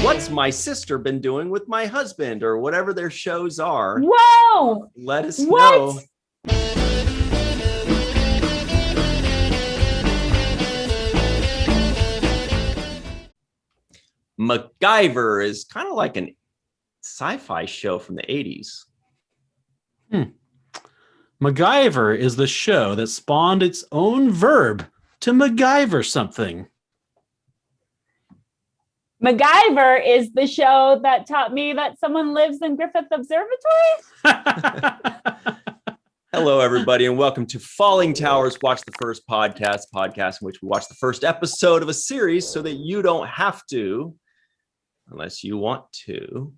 What's my sister been doing with my husband, or whatever their shows are. Whoa! Let us know. MacGyver is kind of like an sci-fi show from the 80s. MacGyver is the show that spawned its own verb to MacGyver something. MacGyver is the show that taught me that someone lives in Griffith Observatory. Hello, everybody, and welcome to Fallingtower's Watch the First podcast in which we watch the first episode of a series so that you don't have to, unless you want to.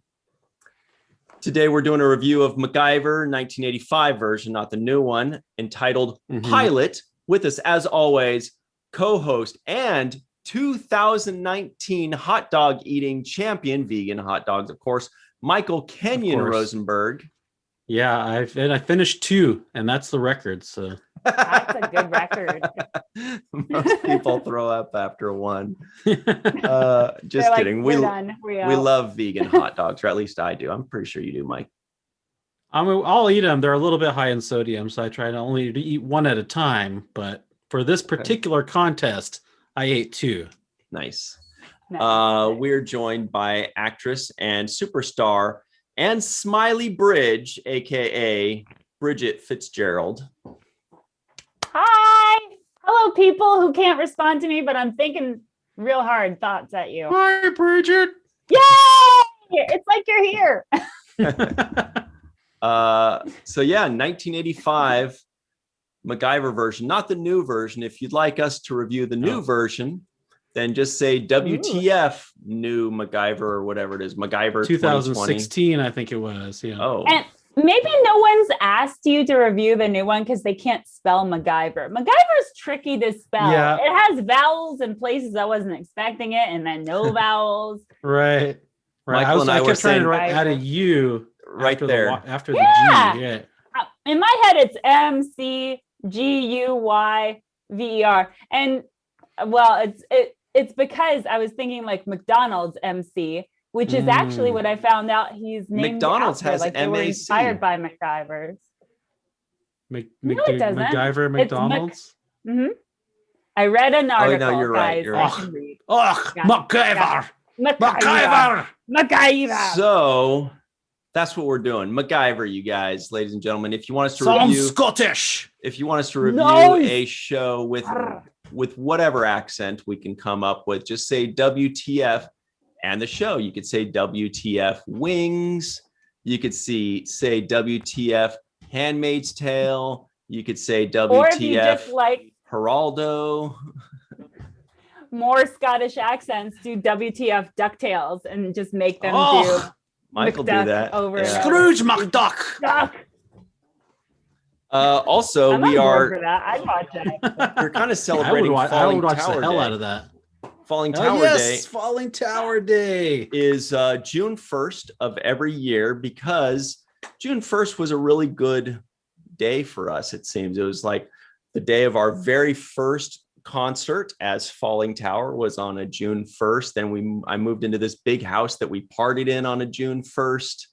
Today, we're doing a review of MacGyver 1985 version, not the new one, entitled Pilot. With us, as always, co-host and 2019 hot dog eating champion, vegan hot dogs, of course, Michael Kenyon Rosenberg. Yeah, I finished 2, and that's the record. So that's a good record. Most people throw up after 1. Just like, kidding. We're done. We love vegan hot dogs, or at least I do. I'm pretty sure you do, Mike. I'll eat them. They're a little bit high in sodium, so I try to only eat one at a time. But for this particular contest, I ate 2. Nice. We're joined by actress and superstar and Smiley Bridge, aka Bridget Fitzgerald. Hi. Hello, people who can't respond to me, but I'm thinking real hard thoughts at you. Hi, Bridget. Yay! It's like you're here. So yeah, 1985 MacGyver version, not the new version. If you'd like us to review the new version, then just say WTF new MacGyver or whatever it is. MacGyver 2016, I think it was. Yeah. Oh. And maybe no one's asked you to review the new one because they can't spell MacGyver. MacGyver's tricky to spell. Yeah. It has vowels in places I wasn't expecting it, and then no vowels. Right. Michael I kept trying to add a U right after there after the G. Yeah. In my head, it's McGuyver. And well, it's because I was thinking like McDonald's MC, which is actually what I found out he's named McDonald's after. has like they were MAC. inspired by MacGyver's. No, it doesn't. MacGyver McDonald's. I read an article. no, you're right. Guys, You're I right. can read. MacGyver. MacGyver. MacGyver. So that's what we're doing. MacGyver, you guys, ladies and gentlemen. If you want us to review Scottish. If you want us to review a show with whatever accent we can come up with, just say WTF and the show. You could say WTF Wings. You could say WTF Handmaid's Tale. You could say WTF or if you just like Geraldo. More Scottish accents, do WTF DuckTales and just make them do Michael McDuck do that. over Yeah. Scrooge McDuck. Duck. Also, I'm we on board are. for that. I'd watch that. We're kind of celebrating I would watch Tower the hell Day. out of that. Falling Tower Day. Falling Tower Day is June 1st of every year, because June 1st was a really good day for us. It seems it was like the day of our very first concert as Falling Tower was on a June 1st. Then I moved into this big house that we partied in on a June 1st.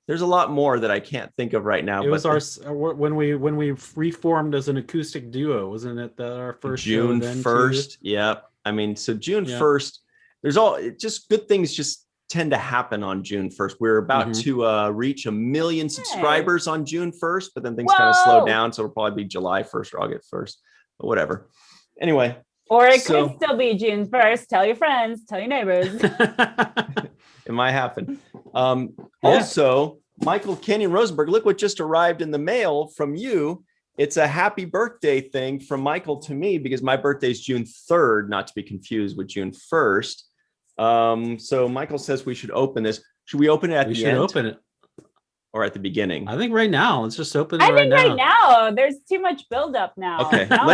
There's a lot more that I can't think of right now. It was when we reformed as an acoustic duo, wasn't it? Our first June 1st. Yep. I mean, so June 1st. There's just good things just tend to happen on June 1st. We're about to reach 1 million subscribers on June 1st, but then things kind of slow down, so it'll probably be July 1st or August 1st, but whatever. Anyway. Or it could still be June 1st. Tell your friends, tell your neighbors. It might happen. Also, Michael Kenyon Rosenberg, look what just arrived in the mail from you. It's a happy birthday thing from Michael to me, because my birthday is June 3rd, not to be confused with June 1st. So Michael says we should open this. Should we open it at the end? We should open it. Or at the beginning? I think right now. Let's just open it I think right now. There's too much buildup now. Okay. Now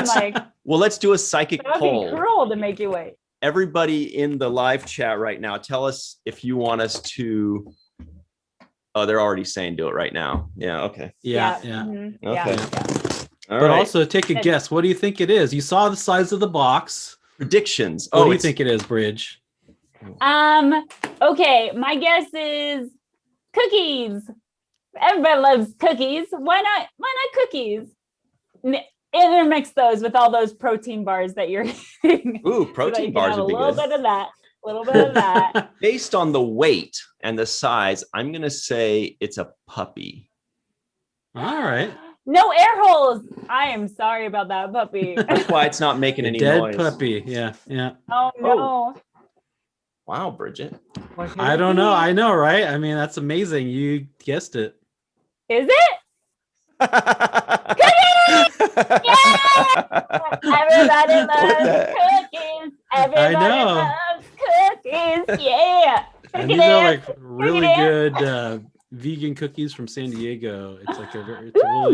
let's do a psychic poll. That would be cruel to make you wait. Everybody in the live chat right now, tell us if you want us to. Oh, they're already saying do it right now. Yeah. Okay. Yeah. Mm-hmm. Okay. But also take a guess. What do you think it is? You saw the size of the box. Predictions. What do you think it is, Bridge? Okay, my guess is cookies. Everybody loves cookies. Why not cookies? Intermix those with all those protein bars that you're eating. Ooh, protein bars would be good. A little bit of that. Based on the weight and the size, I'm going to say it's a puppy. All right. No air holes. I am sorry about that puppy. That's why it's not making any Dead noise. puppy. Yeah. Oh, no. Wow, Bridget. I don't know. I know, right? I mean, that's amazing. You guessed it. Is it? Everybody loves cookies. Everybody loves cookies. Yeah. And these are like really good vegan cookies from San Diego. It's like really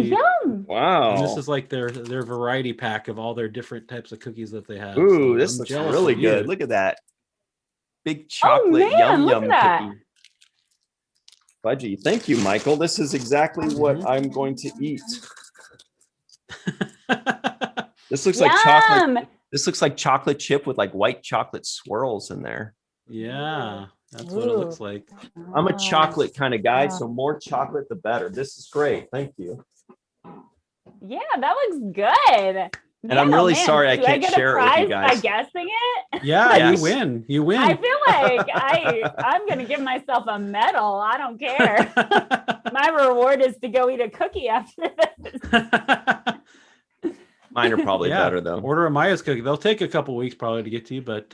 yum. Wow. And this is like their variety pack of all their different types of cookies that they have. Ooh, So this I'm looks jealous really of you. good. Look at that. Big chocolate man, look yum at that. cookie. Fudgy. Thank you, Michael. This is exactly what I'm going to eat. This looks like chocolate. This looks like chocolate chip with like white chocolate swirls in there. Yeah, that's what it looks like. I'm a chocolate kind of guy, so more chocolate the better. This is great. Thank you. Yeah, that looks good. And I'm really sorry I can't share it with you guys. By guessing it? Yeah, Yes. you win. You win. I feel like I'm gonna give myself a medal. I don't care. My reward is to go eat a cookie after this. Mine are probably better though. Order a Maya's cookie. They'll take a couple weeks probably to get to you, but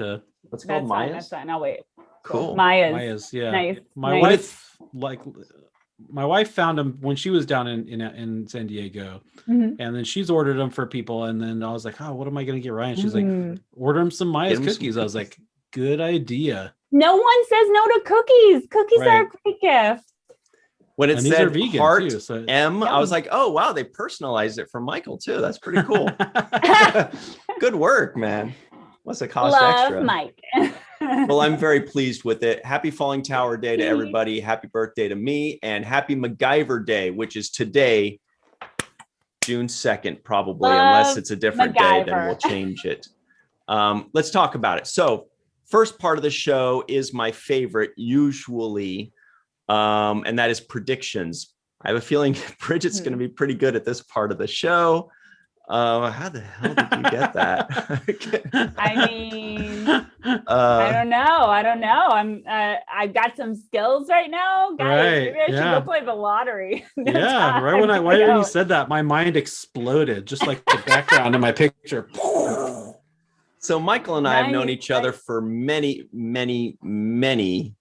What's it called? Maya's? That's fine. I'll wait. Cool. Maya's, yeah. Nice. My Nice. wife found them when she was down in San Diego, and then she's ordered them for people. And then I was like, "Oh, what am I going to get Ryan?" She's like, "Order him some Maya's cookies." I was like, "Good idea." No one says no to cookies. Cookies are a great gift. When it And these are said vegan heart too, so M, I was like, "Oh wow, they personalized it for Michael too. That's pretty cool." Good work, man. What's it cost extra? Mike. Well, I'm very pleased with it. Happy Fallingtower Day to everybody. Happy birthday to me, and happy MacGyver Day, which is today, June 2nd, probably, unless it's a different day, then we'll change it. Let's talk about it. So first part of the show is my favorite, usually, and that is predictions. I have a feeling Bridget's going to be pretty good at this part of the show. How the hell did you get that? I mean, I don't know. I've got some skills right now, guys. Right, Maybe I should go play the lottery. Yeah, right when you said that, my mind exploded, just like the background in my picture. So Michael and I have known each other for many, many, many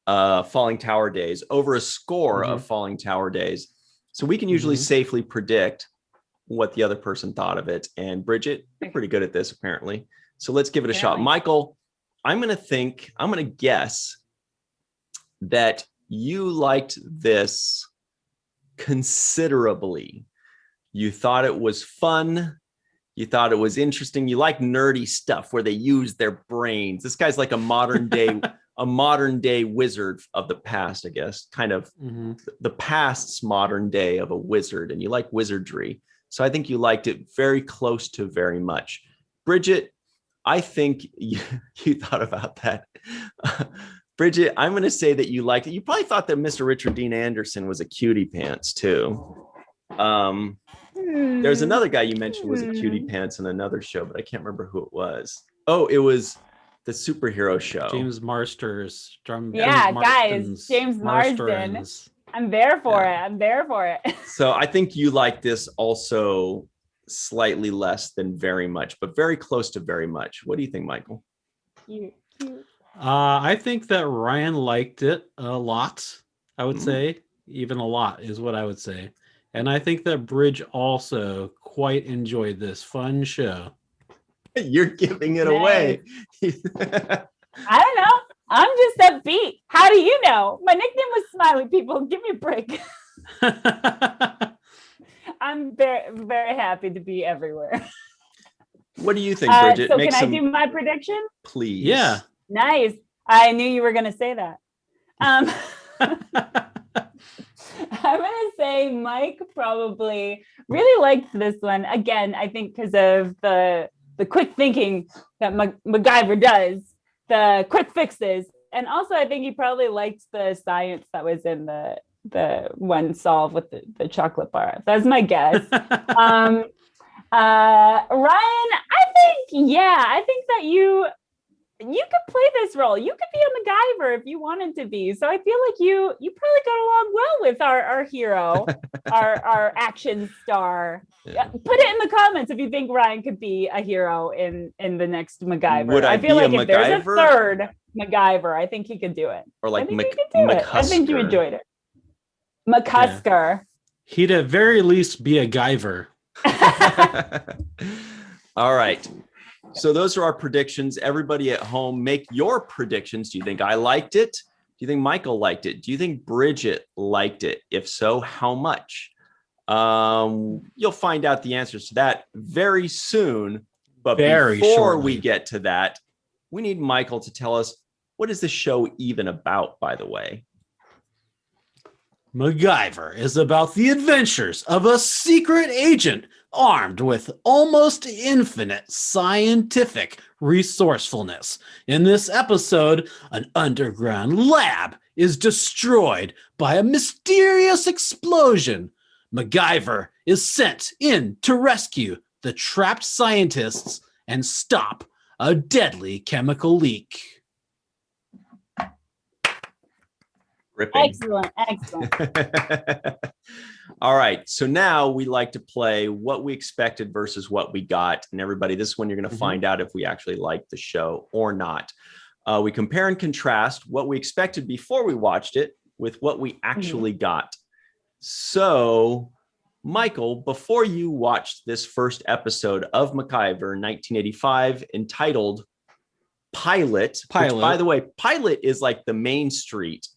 Fallingtower days, over a score of Fallingtower days. So we can usually safely predict what the other person thought of it. And Bridget, you're pretty good at this apparently. So let's give it a shot. Michael, I'm going to guess that you liked this considerably. You thought it was fun. You thought it was interesting. You like nerdy stuff where they use their brains. This guy's like a modern day wizard of the past, I guess, kind of the past's modern day of a wizard. And you like wizardry. So I think you liked it very close to very much. Bridget, I think you thought about that. Bridget, I'm going to say that you liked it. You probably thought that Mr. Richard Dean Anderson was a cutie pants too. There's another guy you mentioned was a cutie pants in another show, but I can't remember who it was. Oh, it was the superhero show. James Marsden. James Marsden. I'm there for it. So I think you like this also slightly less than very much, but very close to very much. What do you think, Michael? Cute. I think that Ryan liked it a lot. I would say even a lot is what I would say. And I think that Bridge also quite enjoyed this fun show. You're giving it away. I don't know. I'm just upbeat. How do you know? My nickname was Smiley People. Give me a break. I'm very, very happy to be everywhere. What do you think, Bridget? So can I do my prediction? Please. Yeah. Nice. I knew you were going to say that. I'm going to say Mike probably really liked this one. Again, I think because of the quick thinking that MacGyver does. the quick fixes. And also, I think he probably liked the science that was in the one solve with the chocolate bar. That's my guess. Ryan, I think that you could play this role. You could be a MacGyver if you wanted to be. So I feel like you probably got along well with our hero, our action star. Yeah. Put it in the comments if you think Ryan could be a hero in the next MacGyver. I feel like if there's a third MacGyver, I think he could do it. Or like I think you enjoyed it. McCusker. Yeah. He'd at very least be a Guyver. All right. So those are our predictions. Everybody at home, make your predictions. Do you think I liked it? Do you think Michael liked it? Do you think Bridget liked it? If so, how much? You'll find out the answers to that very soon. But before we get to that, we need Michael to tell us, what is the show even about, by the way? MacGyver is about the adventures of a secret agent armed with almost infinite scientific resourcefulness. In this episode, an underground lab is destroyed by a mysterious explosion. MacGyver is sent in to rescue the trapped scientists and stop a deadly chemical leak. Ripping. Excellent. All right. So now we like to play what we expected versus what we got. And everybody, this is when you're going to find out if we actually liked the show or not. We compare and contrast what we expected before we watched it with what we actually got. So, Michael, before you watched this first episode of MacGyver 1985 entitled Pilot, which, by the way, Pilot is like the main street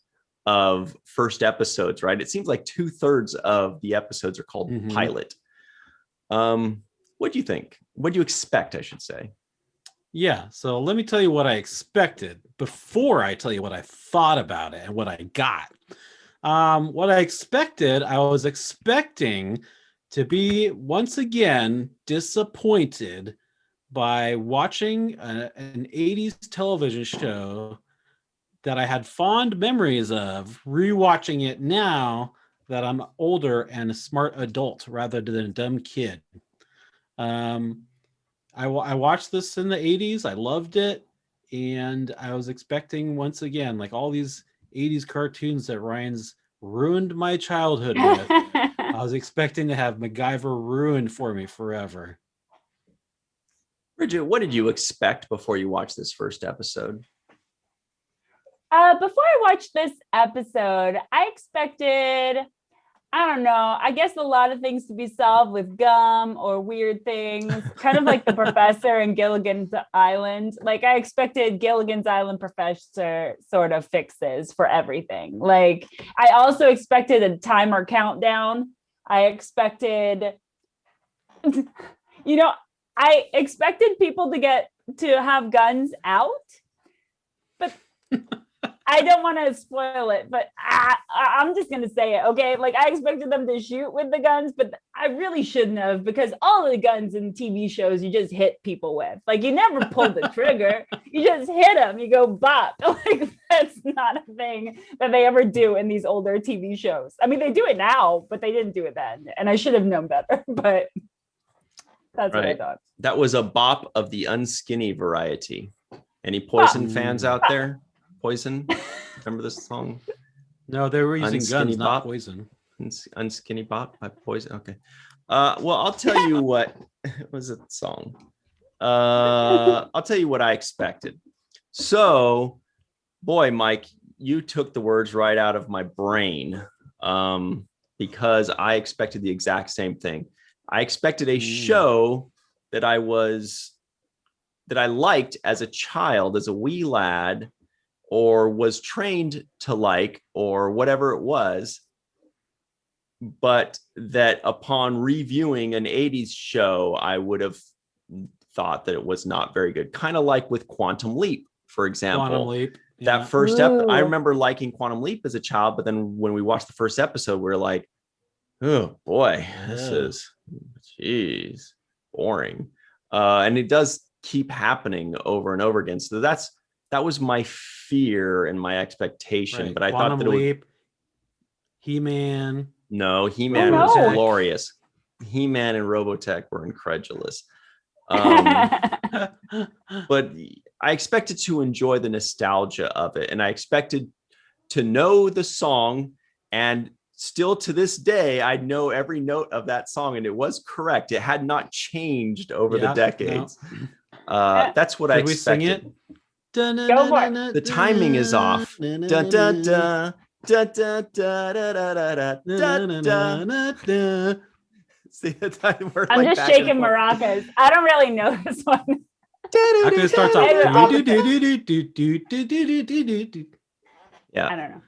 of first episodes, right? It seems like 2/3 of the episodes are called Pilot. What do you think? What do you expect, I should say? Yeah, so let me tell you what I expected before I tell you what I thought about it and what I got. What I expected, I was expecting to be once again disappointed by watching an 80s television show that I had fond memories of, rewatching it now that I'm older and a smart adult rather than a dumb kid. I watched this in the 80s. I loved it. And I was expecting, once again, like all these 80s cartoons that Ryan's ruined my childhood with, I was expecting to have MacGyver ruined for me forever. Bridget, what did you expect before you watched this first episode? Before I watched this episode, I expected, I don't know, I guess a lot of things to be solved with gum or weird things, kind of like the professor in Gilligan's Island. Like I expected Gilligan's Island professor sort of fixes for everything. Like I also expected a timer countdown. I expected, I expected people to have guns out, but I don't want to spoil it, but I'm just going to say it, okay? Like, I expected them to shoot with the guns, but I really shouldn't have, because all of the guns in TV shows, you just hit people with. Like, you never pull the trigger. You just hit them. You go bop. Like, that's not a thing that they ever do in these older TV shows. I mean, they do it now, but they didn't do it then. And I should have known better, but that's what I thought. That was a bop of the unskinny variety. Any Poison fans out there? Poison? Remember this song? No, they were using Unskinny guns, not Bop? poison. Unskinny Bop by Poison. Okay. Well, I'll tell you what was it song. I'll tell you what I expected. So, boy, Mike, you took the words right out of my brain, because I expected the exact same thing. I expected a show that I liked as a child, as a wee lad, or was trained to like, or whatever it was, but that upon reviewing an 80s show, I would have thought that it was not very good. Kind of like with Quantum Leap, for example. Quantum Leap. Yeah. That first episode, I remember liking Quantum Leap as a child, but then when we watched the first episode, we were like, oh boy, this is, boring. And it does keep happening over and over again. So that's that was my fear and my expectation, Right. but I Quantum thought that Leap, He-Man. No, He-Man Oh, was no. glorious. He-Man and Robotech were incredulous. But I expected to enjoy the nostalgia of it, and I expected to know the song, and still to this day, I know every note of that song, and it was correct. It had not changed over the decades. No. That's what I expected. Could we sing it? Go for it. The timing is off. Da, da, da, da, da, da, da, da, da, da. See, we're I'm like just back shaking and forth. maracas. I don't really know this one. Actually, it starts off. Yeah. I don't know.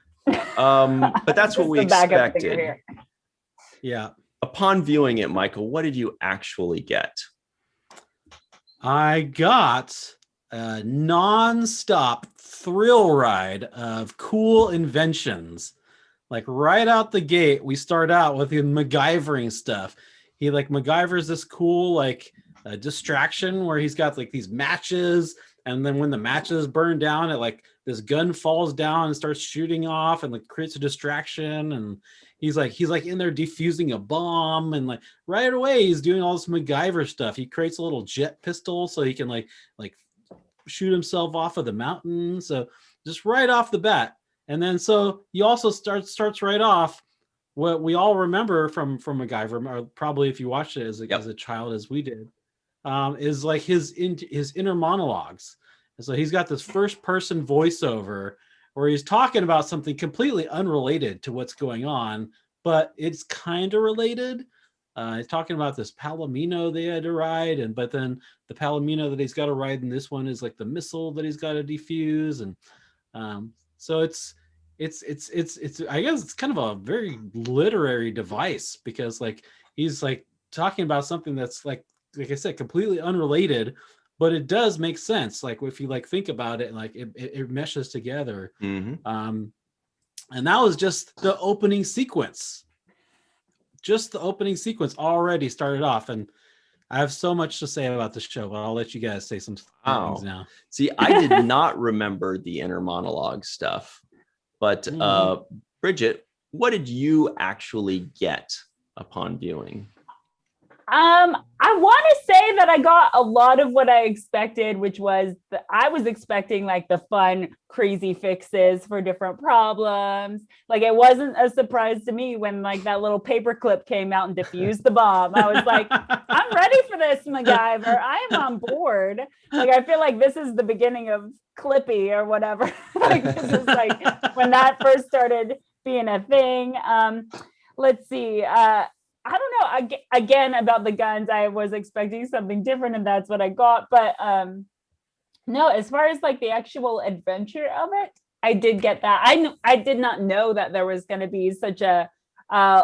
But that's what Just we the backup singer expected. here. Yeah. Upon viewing it, Michael, what did you actually get? I got a non-stop thrill ride of cool inventions. Like right out the gate, we start out with the MacGyvering stuff. He like MacGyver's this cool like distraction where he's got like these matches, and then when the matches burn down, it like this gun falls down and starts shooting off and like creates a distraction, and he's like in there defusing a bomb, and like right away he's doing all this MacGyver stuff. He creates a little jet pistol so he can like shoot himself off of the mountain. So just right off the bat. And then so he also starts right off what we all remember from MacGyver, or probably if you watched it as a child as we did, is like his inner monologues. And so he's got this first person voiceover where he's talking about something completely unrelated to what's going on, but it's kind of related. He's talking about this Palomino they had to ride, but then the Palomino that he's got to ride in this one is like the missile that he's got to defuse, and so it's I guess it's kind of a very literary device, because like he's like talking about something that's like I said, completely unrelated, but it does make sense. Like if you like think about it, like it meshes together. Mm-hmm. And that was just the opening sequence. Just the opening sequence already started off, and I have so much to say about the show, but I'll let you guys say some things now. See, I did not remember the inner monologue stuff, but Bridget, what did you actually get upon viewing? I want to say that I got a lot of what I expected, which was I was expecting like the fun, crazy fixes for different problems. Like it wasn't a surprise to me when like that little paperclip came out and diffused the bomb. I was like, I'm ready for this, MacGyver. I am on board. Like I feel like this is the beginning of Clippy or whatever. Like this is like when that first started being a thing. Let's see. I don't know. Again, about the guns, I was expecting something different, and that's what I got. But no, as far as like the actual adventure of it, I did get that. I did not know that there was going to be such a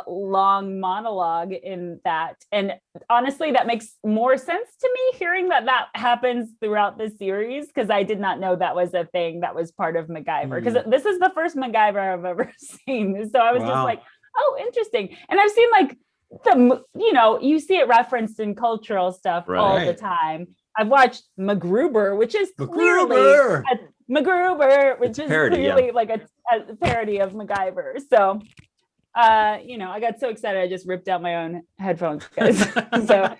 long monologue in that. And honestly, that makes more sense to me hearing that happens throughout the series, because I did not know that was a thing that was part of MacGyver. Because this is the first MacGyver I've ever seen. So I was just like, oh, interesting. And I've seen like you see it referenced in cultural stuff all the time. I've watched MacGruber, which is clearly MacGruber, which is parody, clearly like a parody of MacGyver. So I got so excited I just ripped out my own headphones, guys. So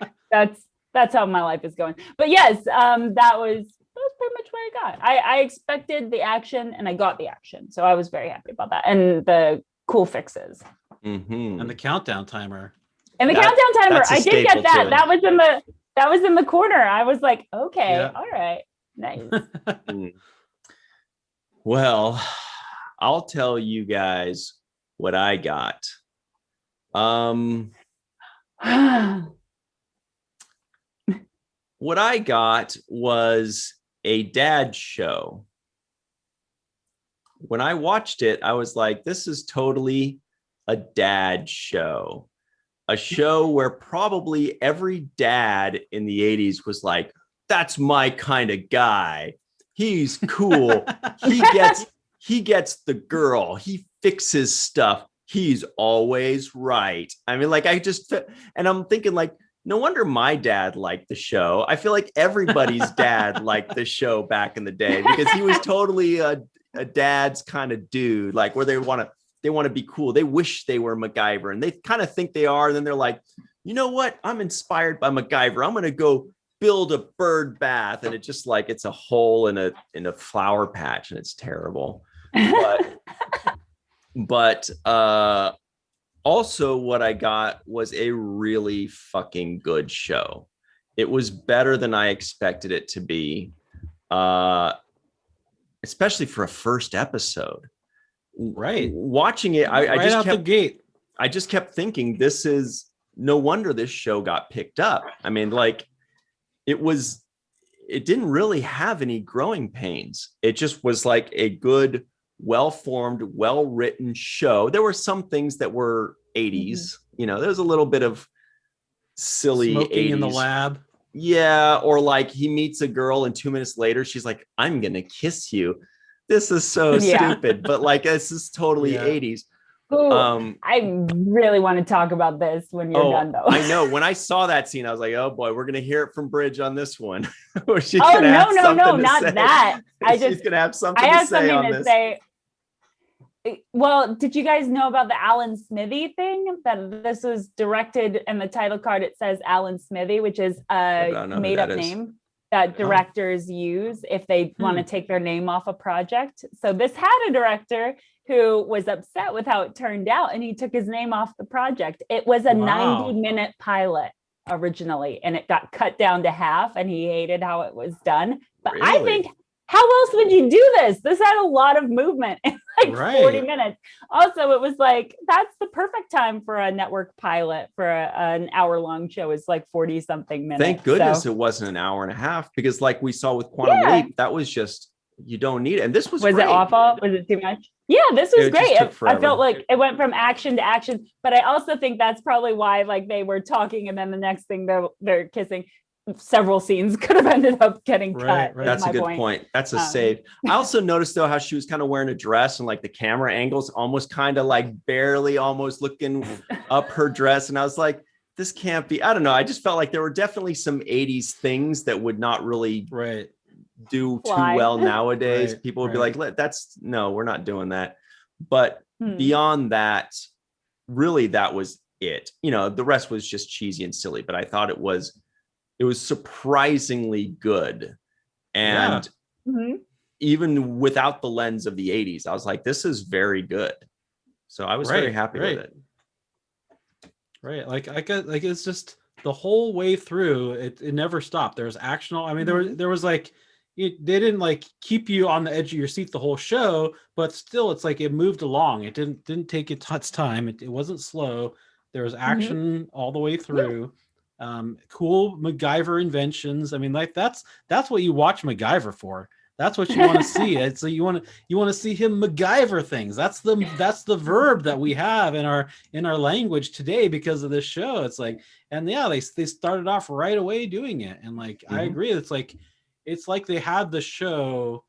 that's how my life is going. But yes, that was pretty much what I got. I expected the action, and I got the action, so I was very happy about that, and the cool fixes. Mm-hmm. And the countdown timer. And the countdown timer, I did get that. That was in the corner. I was like, okay, all right, nice. Well, I'll tell you guys what I got. What I got was a dad show. When I watched it, I was like, this is totally a dad show. A show where probably every dad in the 80s was like, that's my kind of guy. He's cool. He gets the girl. He fixes stuff. He's always right. I mean, like and I'm thinking like, no wonder my dad liked the show. I feel like everybody's dad liked the show back in the day because he was totally a dad's kind of dude, like where they want to be cool. They wish they were MacGyver and they kind of think they are. And then they're like, you know what? I'm inspired by MacGyver. I'm going to go build a bird bath. And it's just like, it's a hole in a flower patch and it's terrible. But also what I got was a really fucking good show. It was better than I expected it to be, especially for a first episode. Right. Watching it, I right just out kept, the gate. I just kept thinking, this is no wonder this show got picked up. I mean, like it didn't really have any growing pains. It just was like a good, well-formed, well-written show. There were some things that were 80s, you know, there was a little bit of silly Smoking 80s in the lab. Yeah, or like he meets a girl and 2 minutes later she's like, I'm gonna kiss you. This is so stupid, but like this is totally 80s. Ooh, I really want to talk about this when you're done though. I know. When I saw that scene, I was like, oh boy, we're gonna hear it from Bridge on this one. No, not that. She's gonna have something to say on this. Well, did you guys know about the Alan Smithy thing? That this was directed, and the title card it says Alan Smithy, which is a made-up name that directors use if they want to take their name off a project. So this had a director who was upset with how it turned out, and he took his name off the project. It was a 90-minute pilot originally, and it got cut down to half, and he hated how it was done. But really? I think, how else would you do this? This had a lot of movement in like 40 minutes. Also, it was like, that's the perfect time for a network pilot for an hour-long show. It's like 40 something minutes. Thank goodness it wasn't an hour and a half, because like we saw with Quantum Leap, that was just, you don't need it. And this was great. It awful? Was it too much? Yeah, this was great. I felt like it went from action to action, but I also think that's probably why like they were talking and then the next thing they're kissing. Several scenes could have ended up getting cut. Right. That's a good point. That's a save. I also noticed though how she was kind of wearing a dress and like the camera angles almost kind of like barely almost looking up her dress. And I was like, this can't be, I don't know. I just felt like there were definitely some 80s things that would not really do too well nowadays. People would be like, no, we're not doing that. But beyond that, really, that was it. You know, the rest was just cheesy and silly, but I thought it was surprisingly good. And even without the lens of the 80s, I was like, this is very good. So I was very happy with it. Right. Like it's just the whole way through, it never stopped. There was action. I mean, there was like, they didn't like keep you on the edge of your seat the whole show, but still it's like it moved along. It didn't take its time. It wasn't slow. There was action all the way through. Cool MacGyver inventions. I mean, like that's what you watch MacGyver for. That's what you want to see. It's like you want to see him MacGyver things. That's the verb that we have in our language today because of this show. It's like, and they started off right away doing it. And like I agree, it's like they had the show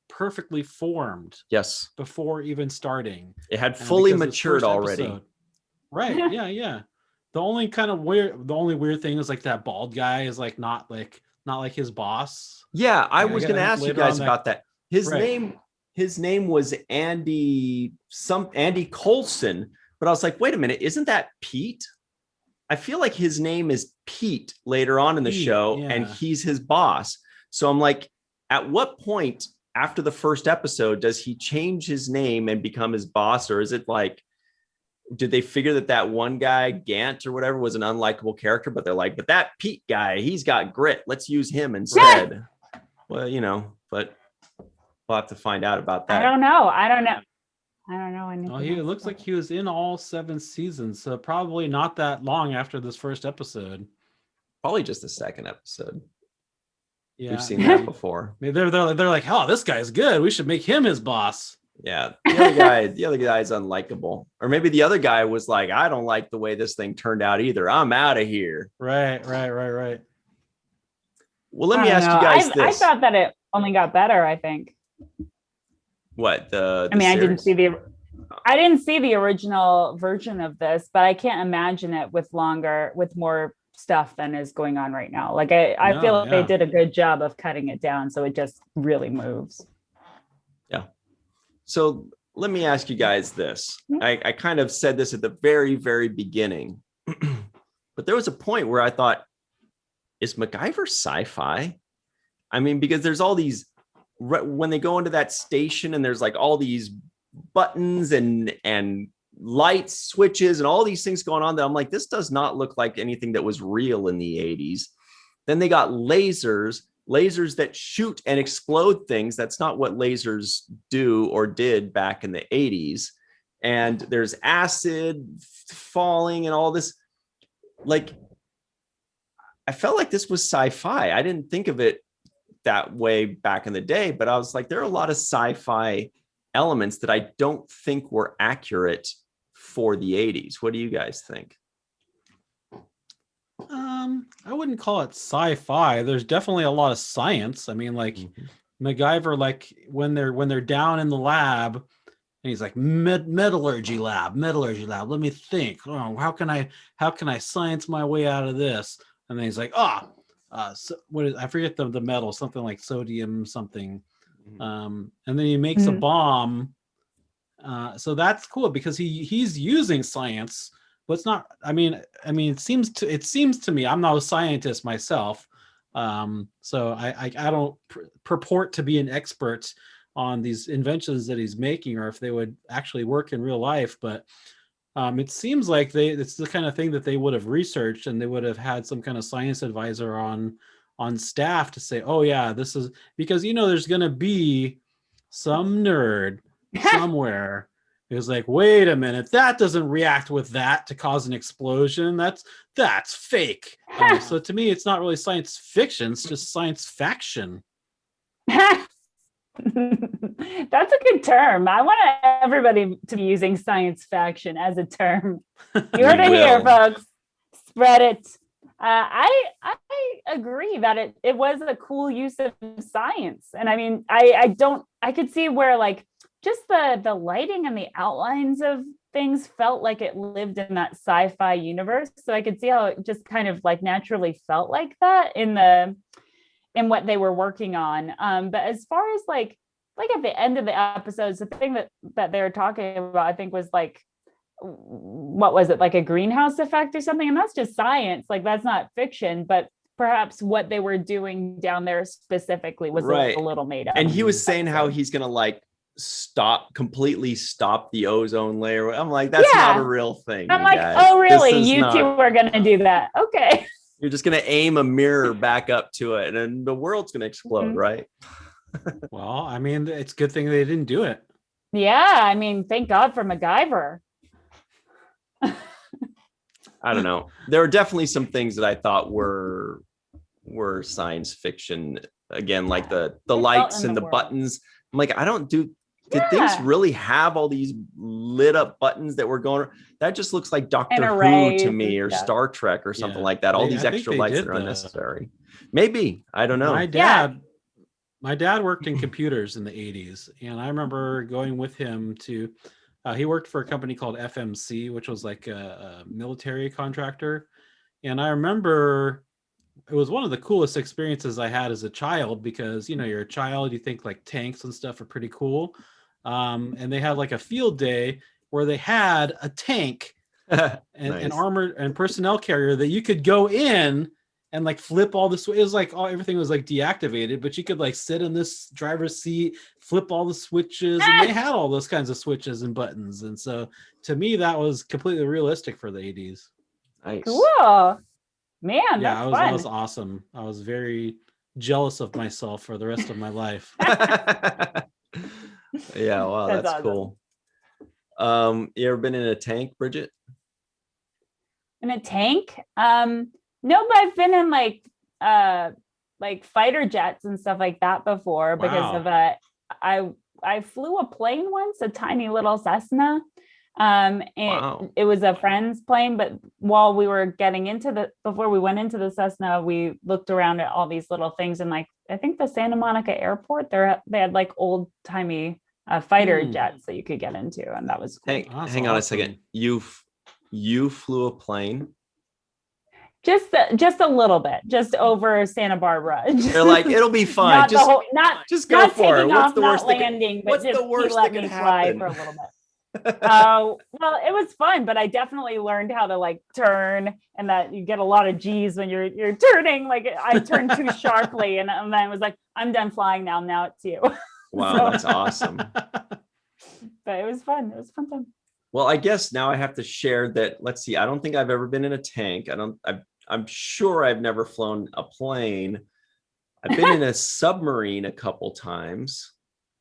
perfectly formed. Yes. Before even starting. It had fully matured already. Right. Yeah. The only weird thing is like that bald guy is like not like his boss. Yeah, I was going to ask you guys about that. His name was Andy Coulson, but I was like, wait a minute, isn't that Pete? I feel like his name is Pete later on in the show, and he's his boss. So I'm like, at what point after the first episode does he change his name and become his boss, or is it like, did they figure that one guy, Gant or whatever, was an unlikable character, but they're like, but that Pete guy, he's got grit. Let's use him instead. Well, you know, but we'll have to find out about that. I don't know anything. Oh, it looks like he was in all 7 seasons, so probably not that long after this first episode. Probably just the second episode. Yeah, we've seen that before. They're like, oh, this guy's good. We should make him his boss. Yeah, the other guy's unlikable. Or maybe the other guy was like, I don't like the way this thing turned out either. I'm out of here. Right. Well, let me ask you guys this. I thought that it only got better, I think. What? I didn't see the original version of this, but I can't imagine it with more stuff than is going on right now. Like I feel like they did a good job of cutting it down so it just really moves. Yeah. So let me ask you guys this. I kind of said this at the very, very beginning, but there was a point where I thought, is MacGyver sci-fi? I mean, because there's all these, when they go into that station and there's like all these buttons and lights, switches, and all these things going on that I'm like, this does not look like anything that was real in the 80s. Then they got lasers that shoot and explode things. That's not what lasers do or did back in the 80s. And there's acid falling and all this. Like, I felt like this was sci-fi. I didn't think of it that way back in the day, but I was like, there are a lot of sci-fi elements that I don't think were accurate for the 80s. What do you guys think? I wouldn't call it sci-fi. There's definitely a lot of science. I mean, like MacGyver, like when they're down in the lab and he's like metallurgy lab. Let me think. Oh, how can I science my way out of this? And then he's like, so what is, I forget the metal, something like sodium something. And then he makes a bomb. So that's cool because he's using science, but it's not, I mean, it seems to me, I'm not a scientist myself. So I don't purport to be an expert on these inventions that he's making, or if they would actually work in real life. But it seems like it's the kind of thing that they would have researched, and they would have had some kind of science advisor on staff to say, oh yeah, this is, because there's going to be some nerd somewhere who's like, wait a minute, that doesn't react with that to cause an explosion. That's fake. So to me, it's not really science fiction, it's just science faction. That's a good term. I want everybody to be using science faction as a term. You heard it here, folks. Spread it. I agree that it was a cool use of science. And I mean, I could see where like just the lighting and the outlines of things felt like it lived in that sci-fi universe. So I could see how it just kind of like naturally felt like that in what they were working on. But as far as like at the end of the episodes, the thing that they were talking about, I think was like, what was it, like a greenhouse effect or something? And that's just science. Like that's not fiction, but perhaps what they were doing down there specifically was a little made up. And he was saying how he's going to like completely stop the ozone layer. I'm like, that's not a real thing. I'm like, guys. Oh really? You two are going to do that? Okay. You're just going to aim a mirror back up to it and the world's going to explode, right? Well, I mean, it's a good thing they didn't do it. Yeah, I mean, thank God for MacGyver. I don't know. There are definitely some things that I thought were science fiction. Again, like the lights and the buttons. I'm like, did things really have all these lit up buttons that were going? That just looks like Doctor Who to me, or Star Trek or something like that. All these extra lights that are unnecessary. Maybe. I don't know. My dad worked in computers in the 80s, and I remember going with him to, he worked for a company called FMC, which was like a military contractor. And I remember it was one of the coolest experiences I had as a child, because, you're a child, you think like tanks and stuff are pretty cool. And they had like a field day where they had a tank and an armored and personnel carrier that you could go in and like flip all this. It was like everything was like deactivated, but you could like sit in this driver's seat, flip all the switches, and they had all those kinds of switches and buttons. And so to me, that was completely realistic for the 80s. Nice. Cool. Man, yeah, that was awesome. I was very jealous of myself for the rest of my life. Yeah, wow, that's awesome. Cool. You ever been in a tank, Bridget? In a tank? No, but I've been in like fighter jets and stuff like that before because of I flew a plane once, a tiny little Cessna. It was a friend's plane, but while we were before we went into the Cessna, we looked around at all these little things, and like I think the Santa Monica airport, they had like old timey fighter jets that you could get into, and that was cool. Hang on a second. You flew a plane? Just a little bit, just over Santa Barbara. They're like, it'll be fine. Not Just, the whole, not just go not for it. taking What's off, the not worst that landing, could, but what's just the worst let that me could fly happen? for a little bit. Oh, well, it was fun, but I definitely learned how to like turn, and that you get a lot of G's when you're turning. Like I turned too sharply, and then I was like, I'm done flying now. Now it's you. Wow, So- that's awesome. But it was fun. It was a fun time. Well, I guess now I have to share that. Let's see. I don't think I've ever been in a tank. I'm sure I've never flown a plane. I've been in a submarine a couple times.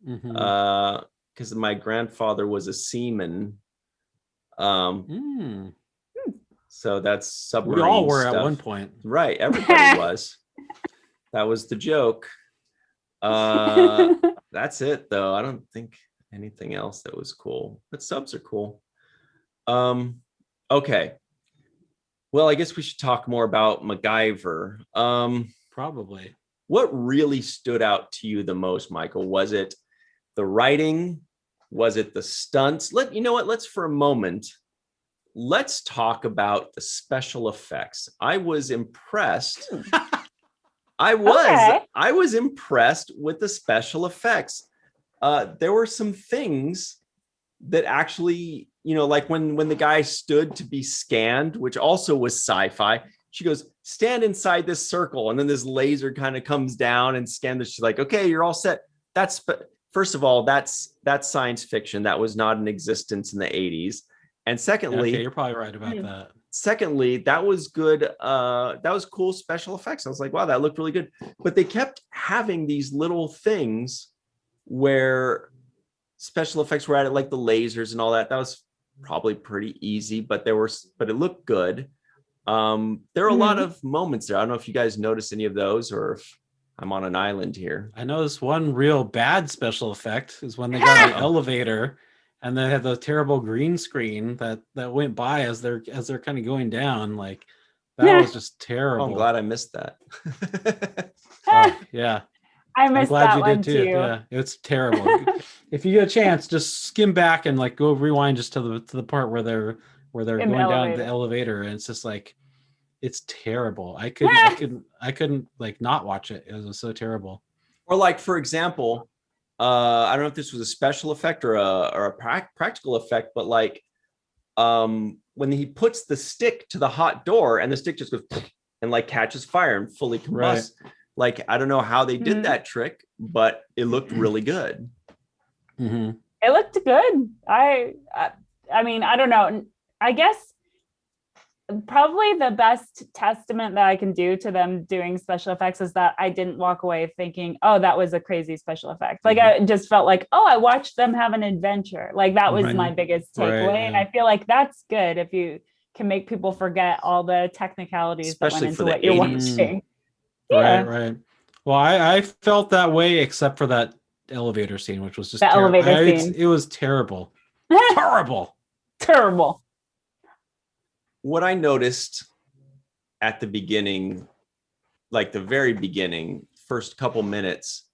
Because my grandfather was a seaman. So that's submarine. We all were stuff. at one point. Right. Everybody was. That was the joke. That's it though. I don't think anything else that was cool, but subs are cool. Okay. Well, I guess we should talk more about MacGyver. Probably. What really stood out to you the most, Michael? Was it the writing? Was it the stunts? You know what? Let's for a moment, let's talk about the special effects. I was impressed. I was impressed with the special effects. There were some things that actually, you know, like when the guy stood to be scanned, which also was sci-fi. She goes, stand inside this circle, and then this laser kind of comes down and scans this. She's like, okay, you're all set. First of all, that's science fiction. That was not in existence in the 80s. And secondly, okay, you're probably right about that. Secondly, that was good. That was cool special effects. I was like, wow, that looked really good. But they kept having these little things where special effects were added, like the lasers and all that. That was probably pretty easy, but it looked good. There are a lot of moments there. I don't know if you guys noticed any of those, or if I'm on an island here. I noticed one real bad special effect is when they got an elevator and they had the terrible green screen that went by as they're kind of going down. Like that was just terrible. Oh, I'm glad I missed that. Oh, yeah. I'm glad that you one did too. Yeah, it's terrible. If you get a chance, just skim back and like go rewind just to the part where they're going down the elevator, and it's just like it's terrible. I couldn't like not watch it. It was so terrible. Or like, for example, I don't know if this was a special effect or a practical effect, but like when he puts the stick to the hot door and the stick just goes and like catches fire and fully combusts. Right. Like, I don't know how they did that trick, but it looked really good. It looked good. I mean, I don't know. I guess probably the best testament that I can do to them doing special effects is that I didn't walk away thinking, oh, that was a crazy special effect. Like I just felt like, oh, I watched them have an adventure. Like that was my biggest takeaway. And I feel like that's good if you can make people forget all the technicalities especially that went into what you're watching. Yeah. Right. Well, I felt that way except for that elevator scene, which was just the elevator scene. It was terrible. Terrible. What I noticed at the beginning, like the very beginning, first couple minutes,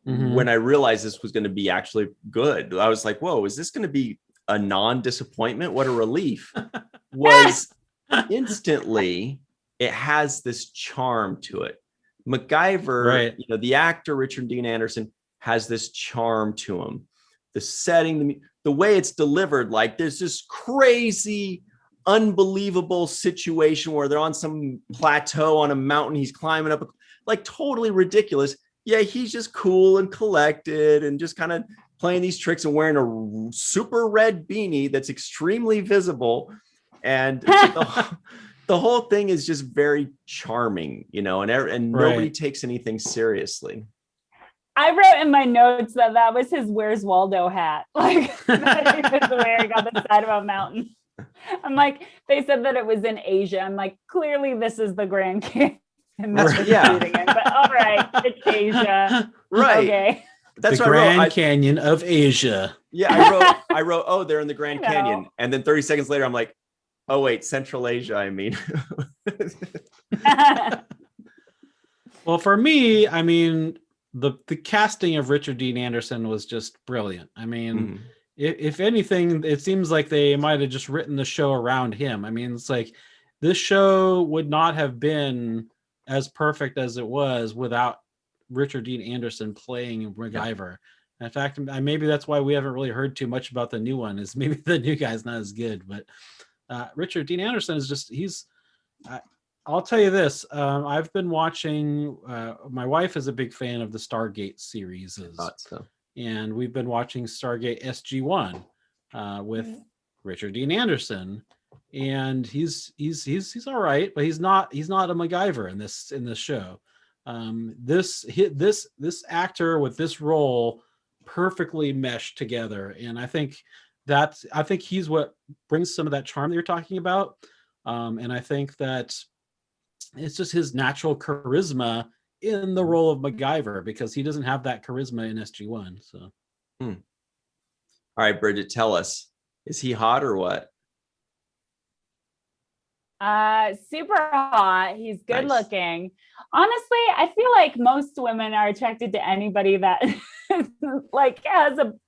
when I realized this was going to be actually good, I was like, whoa, is this going to be a non-disappointment? What a relief. Was instantly, it has this charm to it. MacGyver, you know, the actor Richard Dean Anderson has this charm to him. The setting, the way it's delivered, like there's this crazy, unbelievable situation where they're on some plateau on a mountain. He's climbing up, like totally ridiculous. Yeah, he's just cool and collected and just kind of playing these tricks and wearing a super red beanie that's extremely visible. And the whole thing is just very charming, you know, and nobody takes anything seriously. I wrote in my notes that was his Where's Waldo hat. Like that he was wearing on the side of a mountain. I'm like, they said that it was in Asia. I'm like, clearly this is the Grand Canyon. But all right, it's Asia. Right. Okay. That's the Grand Canyon of Asia. Yeah, I wrote, oh, they're in the Grand Canyon. And then 30 seconds later, I'm like, oh, wait, Central Asia, I mean. Well, for me, I mean, the casting of Richard Dean Anderson was just brilliant. I mean, if anything, it seems like they might have just written the show around him. I mean, it's like this show would not have been as perfect as it was without Richard Dean Anderson playing MacGyver. In fact, maybe that's why we haven't really heard too much about the new one, is maybe the new guy's not as good. But Richard Dean Anderson is just, I'll tell you this. I've been watching, my wife is a big fan of the Stargate series. And we've been watching Stargate SG-1 with Richard Dean Anderson. And he's all right, but he's not a MacGyver in this show. This actor with this role perfectly meshed together, and I think he's what brings some of that charm that you're talking about. And I think that it's just his natural charisma in the role of MacGyver, because he doesn't have that charisma in SG-1. So, all right, Bridget, tell us, is he hot or what? Super hot. He's good Nice. looking. Honestly, I feel like most women are attracted to anybody that like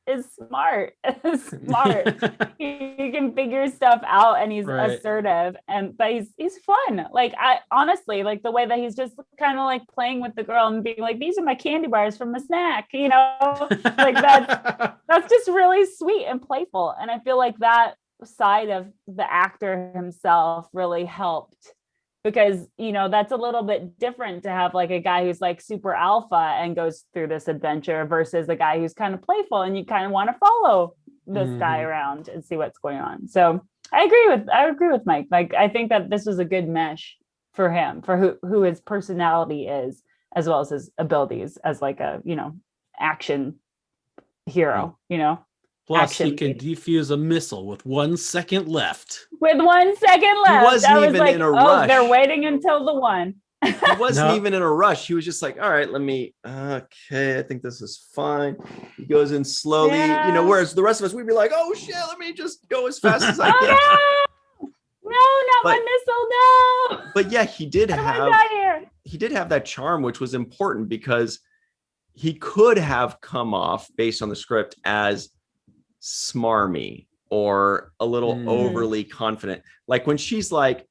is smart. Smart. He can figure stuff out, and he's assertive, but he's fun. Like, I honestly like the way that he's just kind of like playing with the girl and being like, these are my candy bars from a snack, you know, like that's just really sweet and playful. And I feel like that side of the actor himself really helped, because that's a little bit different to have like a guy who's like super alpha and goes through this adventure versus a guy who's kind of playful, and you kind of want to follow this guy around and see what's going on. So I agree with Mike. Like, I think that this was a good mesh for him, for who his personality is, as well as his abilities as like a action hero. Plus, he can defuse a missile with 1 second left. With 1 second left. He wasn't even in a rush. They're waiting until the one. He wasn't even in a rush. He was just like, all right, I think this is fine. He goes in slowly, whereas the rest of us, we'd be like, oh shit, let me just go as fast as I can. My missile, no. But yeah, he did have that charm, which was important, because he could have come off, based on the script, as smarmy or a little overly confident. Like when she's like,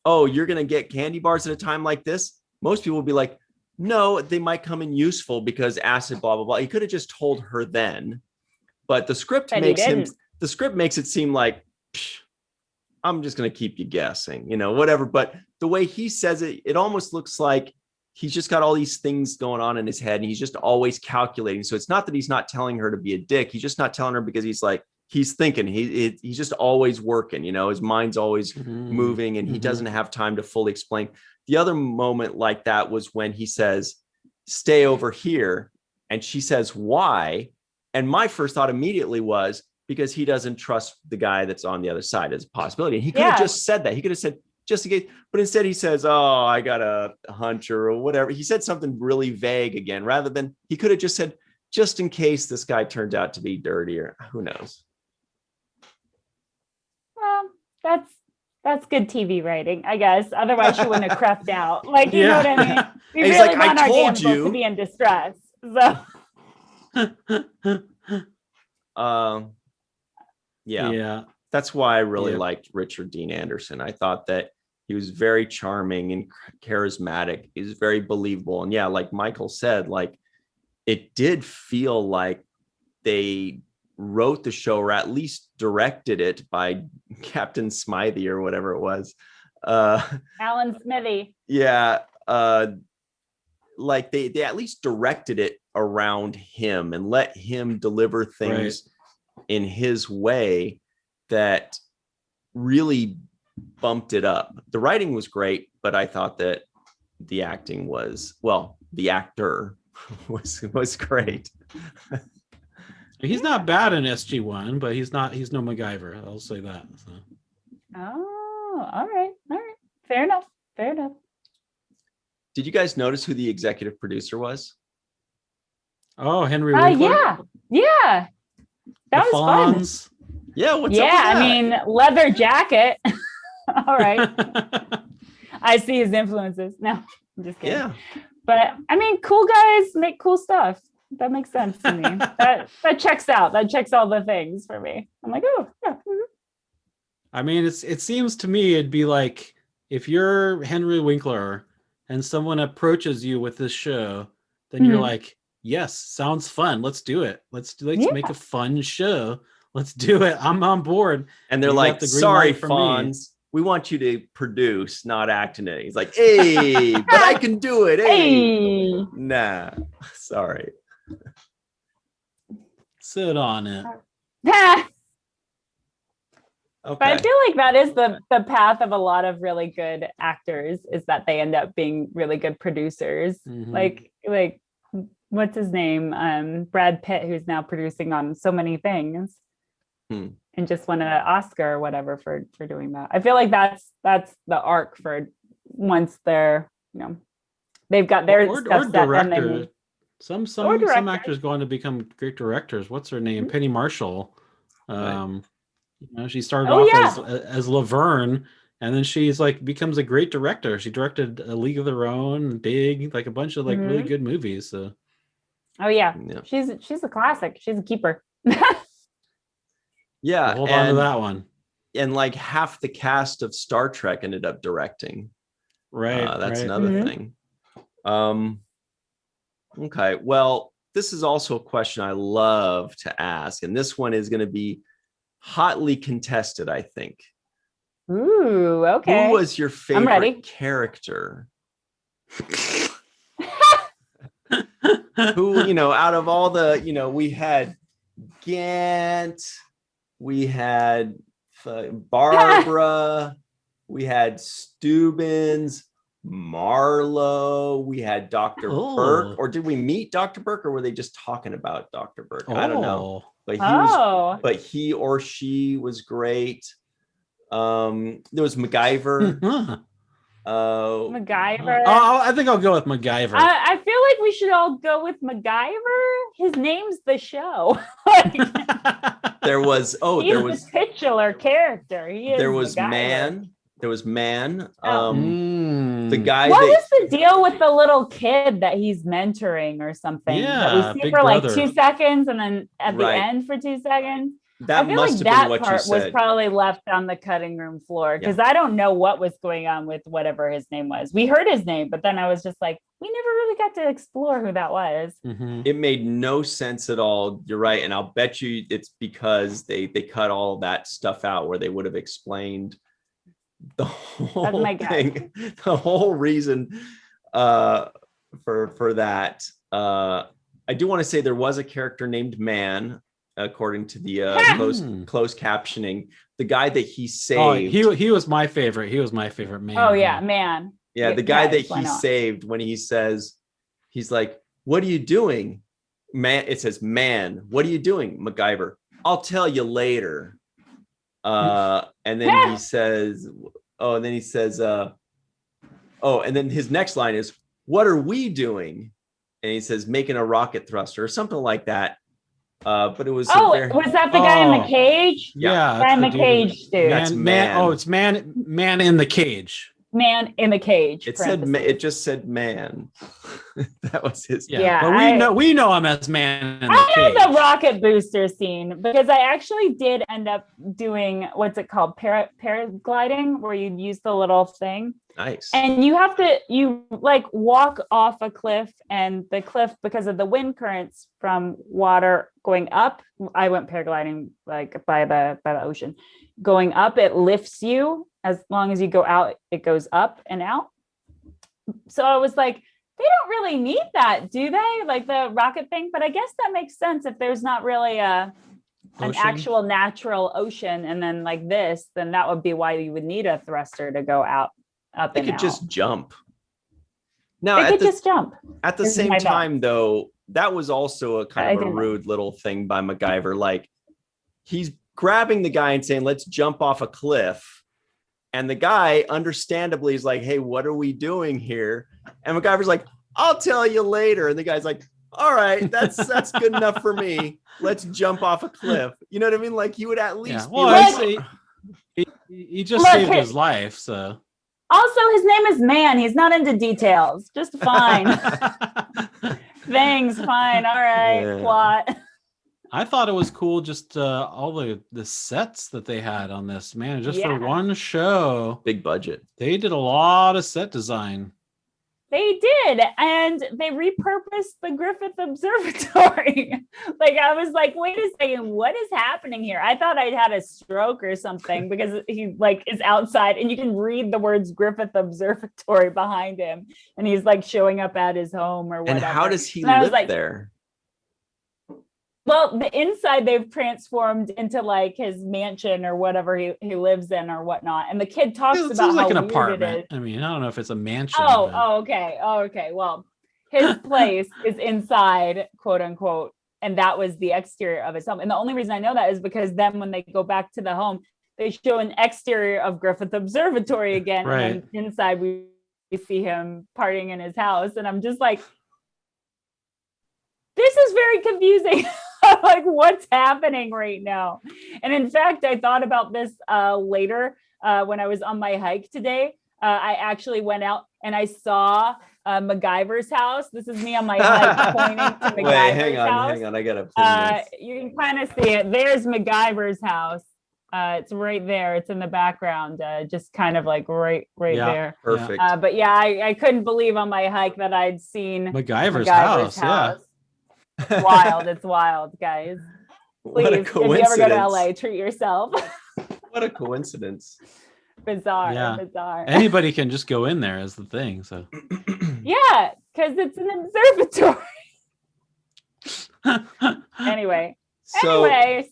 oh, you're gonna get candy bars at a time like this, most people would be like, no, they might come in useful because acid, blah blah blah. He could have just told her then, but the script makes it seem like, I'm just gonna keep you guessing, whatever. But the way he says it, it almost looks like he's just got all these things going on in his head, and he's just always calculating. So it's not that he's not telling her to be a dick. He's just not telling her because he's thinking. He's just always working. His mind's always moving, and he doesn't have time to fully explain. The other moment like that was when he says, "Stay over here," and she says, "Why?" And my first thought immediately was because he doesn't trust the guy that's on the other side as a possibility. And he could have just said that. He could have said, just in case, but instead he says, oh, I got a hunch or whatever. He said something really vague again, rather than, he could have just said, just in case this guy turns out to be dirtier. Who knows? Well, that's good TV writing, I guess. Otherwise she wouldn't have crept out. Like, you know what I mean? We really like, want our damsels to be in distress. So yeah. That's why I really liked Richard Dean Anderson. I thought that he was very charming and charismatic. He was very believable. And yeah, like Michael said, like, it did feel like they wrote the show, or at least directed it by Captain Smythe or whatever it was. Alan Smithy. Yeah. Like they at least directed it around him and let him deliver things in his way that really bumped it up. The writing was great, but I thought that the acting was, the actor was great. He's not bad in SG-1, but he's no MacGyver. I'll say that. So. Oh, all right. Fair enough. Did you guys notice who the executive producer was? Oh, Henry Winkler? Yeah. That was fun. Yeah, what's up with that? I mean, leather jacket. All right. I see his influences. No, I'm just kidding. Yeah. But I mean, cool guys make cool stuff. That makes sense to me. that checks out. That checks all the things for me. I'm like, oh, yeah. I mean, it seems to me it'd be like if you're Henry Winkler and someone approaches you with this show, then you're like, yes, sounds fun. Let's do it. Let's make a fun show. Let's do it. I'm on board. And they're like, sorry, Fonz, we want you to produce, not act in it. He's like, hey, but I can do it. Hey. Nah, sorry. Sit on it. Okay. But I feel like that is the path of a lot of really good actors, is that they end up being really good producers. Like what's his name? Brad Pitt, who's now producing on so many things and just won an Oscar or whatever for doing that. I feel like that's the arc for once they're, they've got their stuff set, and they some actors go on to become great directors. What's her name? Penny Marshall. She started off as Laverne, and then she's becomes a great director. She directed A League of Their Own, Big, a bunch of really good movies. So, she's a classic. She's a keeper. Yeah, hold on to that one. And half the cast of Star Trek ended up directing. Right. That's another thing. Okay. Well, this is also a question I love to ask, and this one is going to be hotly contested, I think. Ooh, okay. Who was your favorite character? Who, out of all the, we had Gant, we had Barbara, we had Stubbins, Marlowe, we had Dr. Burke. Or did we meet Dr. Burke, or were they just talking about Dr. Burke? I don't know. But he or she was great. There was MacGyver. MacGyver. I think I'll go with MacGyver. I feel like we should all go with MacGyver. His name's the show. There was the titular character. There was MacGyver. Man. There was Man. The guy. What was the deal with the little kid that he's mentoring or something? Yeah, that we see for brother. 2 seconds, and then at the end for 2 seconds. That must have been what you said. Was probably left on the cutting room floor, because I don't know what was going on with whatever his name was. We heard his name, but then I was just like, we never really got to explore who that was. It made no sense at all. You're right, and I'll bet you it's because they cut all that stuff out where they would have explained the whole thing, the whole reason for that. I do want to say there was a character named Man, according to the closed captioning. The guy that he saved. He was my favorite. He was my favorite Man. Oh yeah, Man. Yeah, the guy that he saved, when he says, he's like, "What are you doing, Man?" It says, "Man, what are you doing, MacGyver? I'll tell you later." And then he says, and then his next line is, "What are we doing?" And he says, "Making a rocket thruster," or something like that. But it was. Was that the guy in the cage? Yeah, guy in the cage, dude. That's Man. Oh, it's Man in the cage. Man in the cage. It just said Man. That was his. Yeah, but we know him as Man in the cage. I know the rocket booster scene, because I actually did end up doing, what's it called, paragliding, where you use the little thing. Nice. And you have to walk off a cliff, and the cliff, because of the wind currents from water going up, I went paragliding by the ocean. Going up, it lifts you. As long as you go out, it goes up and out. So I was like, they don't really need that, do they? Like the rocket thing. But I guess that makes sense if there's not really an actual natural ocean, and then like this, then that would be why you would need a thruster to go out, up and out. They could just jump. Now, they could just jump. At the same time, though, that was also a kind of a rude little thing by MacGyver. Like, he's grabbing the guy and saying, "Let's jump off a cliff." And the guy understandably is like, "Hey, what are we doing here?" And MacGyver's like, "I'll tell you later." And the guy's like, "All right, that's good enough for me. Let's jump off a cliff." You know what I mean? Like, you would at least be like, he just saved his life. So also, his name is Man. He's not into details. Just fine. Things fine. All right. Yeah. Plot. I thought it was cool, just all the sets that they had on this, man. Just for one show, big budget. They did a lot of set design. They did, and they repurposed the Griffith Observatory. Like, I was like, wait a second, what is happening here? I thought I'd had a stroke or something, because he like is outside and you can read the words Griffith Observatory behind him, and he's like showing up at his home or whatever. And how does he live there? Well, the inside they've transformed into like his mansion or whatever he lives in or whatnot. And the kid talks about like how an weird apartment. it is. I mean, I don't know if it's a mansion. Okay. Well, his place is inside, quote unquote, and that was the exterior of his home. And the only reason I know that is because then when they go back to the home, they show an exterior of Griffith Observatory again. Right. And then inside we see him partying in his house. And I'm just like, this is very confusing. Like, what's happening right now? And in fact, I thought about this later when I was on my hike today. I actually went out and I saw MacGyver's house. This is me on my hike pointing to MacGyver's house. Hang on. I gotta pin this. You can kind of see it. There's MacGyver's house. It's right there. It's in the background, just kind of like right there. Perfect. But yeah, I couldn't believe on my hike that I'd seen MacGyver's house. Yeah. It's wild, guys. Please, What a if you ever go to LA, treat yourself. What a coincidence. Bizarre. Anybody can just go in there is the thing. So yeah, because it's an observatory. Anyway, so I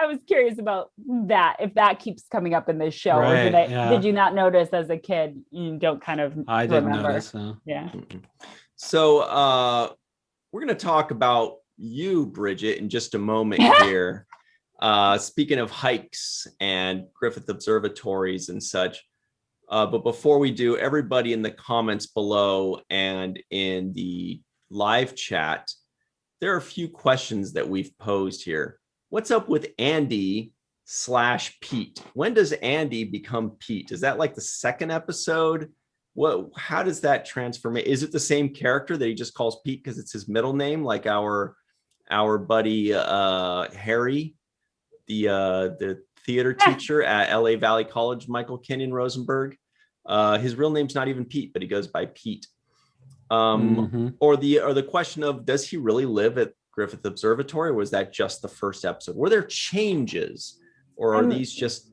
was curious about that, if that keeps coming up in this show, or did you not notice as a kid? You don't kind of I didn't notice. No. Yeah. So we're going to talk about you, Bridget, in just a moment here. Speaking of hikes and Griffith observatories and such. But before we do, everybody in the comments below and in the live chat, there are a few questions that we've posed here. What's up with Andy/Pete? When does Andy become Pete? Is that like the second episode? How does that transform? Is it the same character that he just calls Pete because it's his middle name, like our buddy Harry, the theater teacher at LA Valley College, Michael Kenyon Rosenberg? His real name's not even Pete, but he goes by Pete. Or the question of, does he really live at Griffith Observatory, or was that just the first episode? Were there changes, or are these just?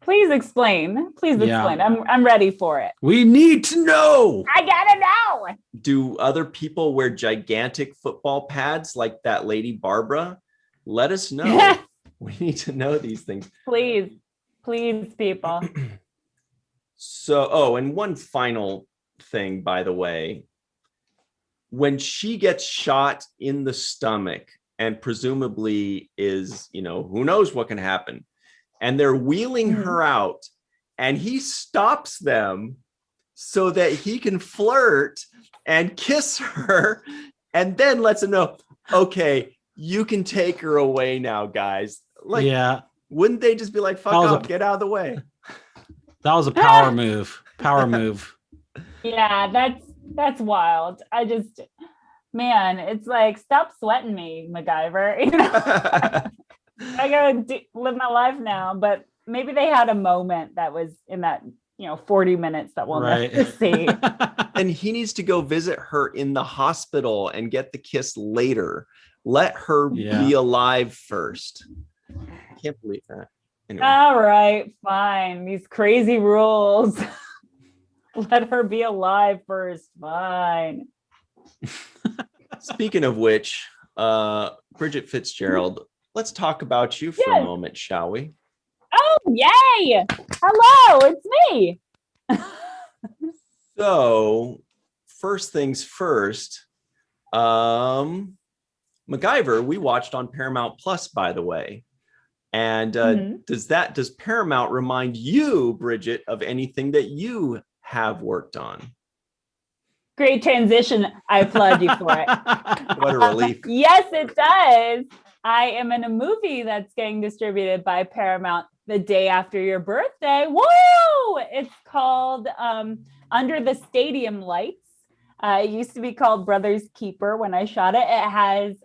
Please explain. I'm ready for it. We need to know. I gotta know. Do other people wear gigantic football pads like that lady Barbara? Let us know. We need to know these things. Please, people. So, and one final thing, by the way, when she gets shot in the stomach and presumably is, who knows what can happen, and they're wheeling her out, and he stops them so that he can flirt and kiss her, and then lets them know, okay, you can take her away now, guys. Like, wouldn't they just be like, fuck off, get out of the way? That was a power move. Yeah, that's wild. It's like, stop sweating me, MacGyver. I gotta live my life now. But maybe they had a moment that was in that 40 minutes that we'll never see. And he needs to go visit her in the hospital and get the kiss later. Let her be alive first. I can't believe that. Anyway. All right, fine. These crazy rules. Let her be alive first. Fine. Speaking of which, Bridget Fitzgerald, let's talk about you for a moment, shall we? Oh, yay! Hello, it's me. So, first things first, MacGyver, we watched on Paramount Plus, by the way. And does Paramount remind you, Bridget, of anything that you have worked on? Great transition. I applaud you for it. What a relief. Yes, it does. I am in a movie that's getting distributed by Paramount the day after your birthday. Woo! It's called Under the Stadium Lights. It used to be called Brothers Keeper when I shot it. It has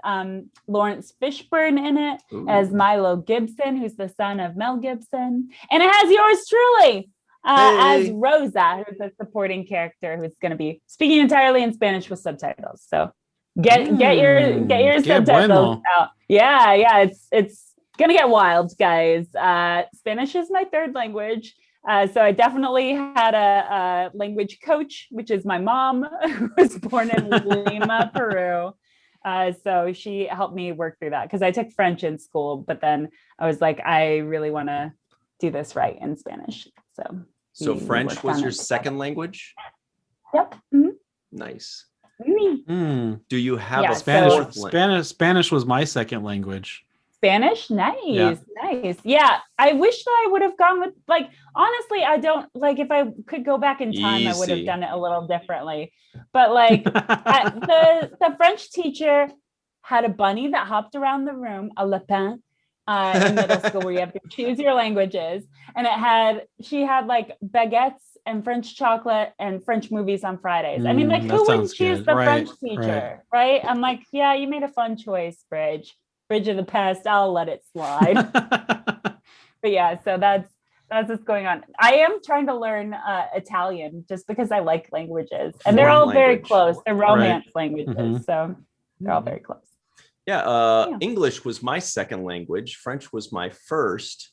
Lawrence Fishburne in it, as Milo Gibson, who's the son of Mel Gibson. And it has yours truly as Rosa, who's a supporting character who's going to be speaking entirely in Spanish with subtitles. So get your subtitles out. Yeah, it's gonna get wild, guys. Spanish is my third language. So I definitely had a language coach, which is my mom, who was born in Lima, Peru. So she helped me work through that because I took French in school, but then I was like, I really want to do this right in Spanish. So French was your second language? Yep. Mm-hmm. Nice. Mm-hmm. Do you have a Spanish was my second language. Spanish? Nice. Yeah. I wish that I would have gone with, like, honestly, I don't, like, if I could go back in time, I would have done it a little differently. But like the French teacher had a bunny that hopped around the room, a lapin, in middle school, where you have to choose your languages. And she had like baguettes and French chocolate and French movies on Fridays. I mean, like, who wouldn't choose the French teacher, right? I'm like, yeah, you made a fun choice, Bridge of the past, I'll let it slide. But yeah, so that's what's going on. I am trying to learn Italian just because I like languages, and they're all very close. They're romance languages, so they're all very close. Yeah, English was my second language. French was my first.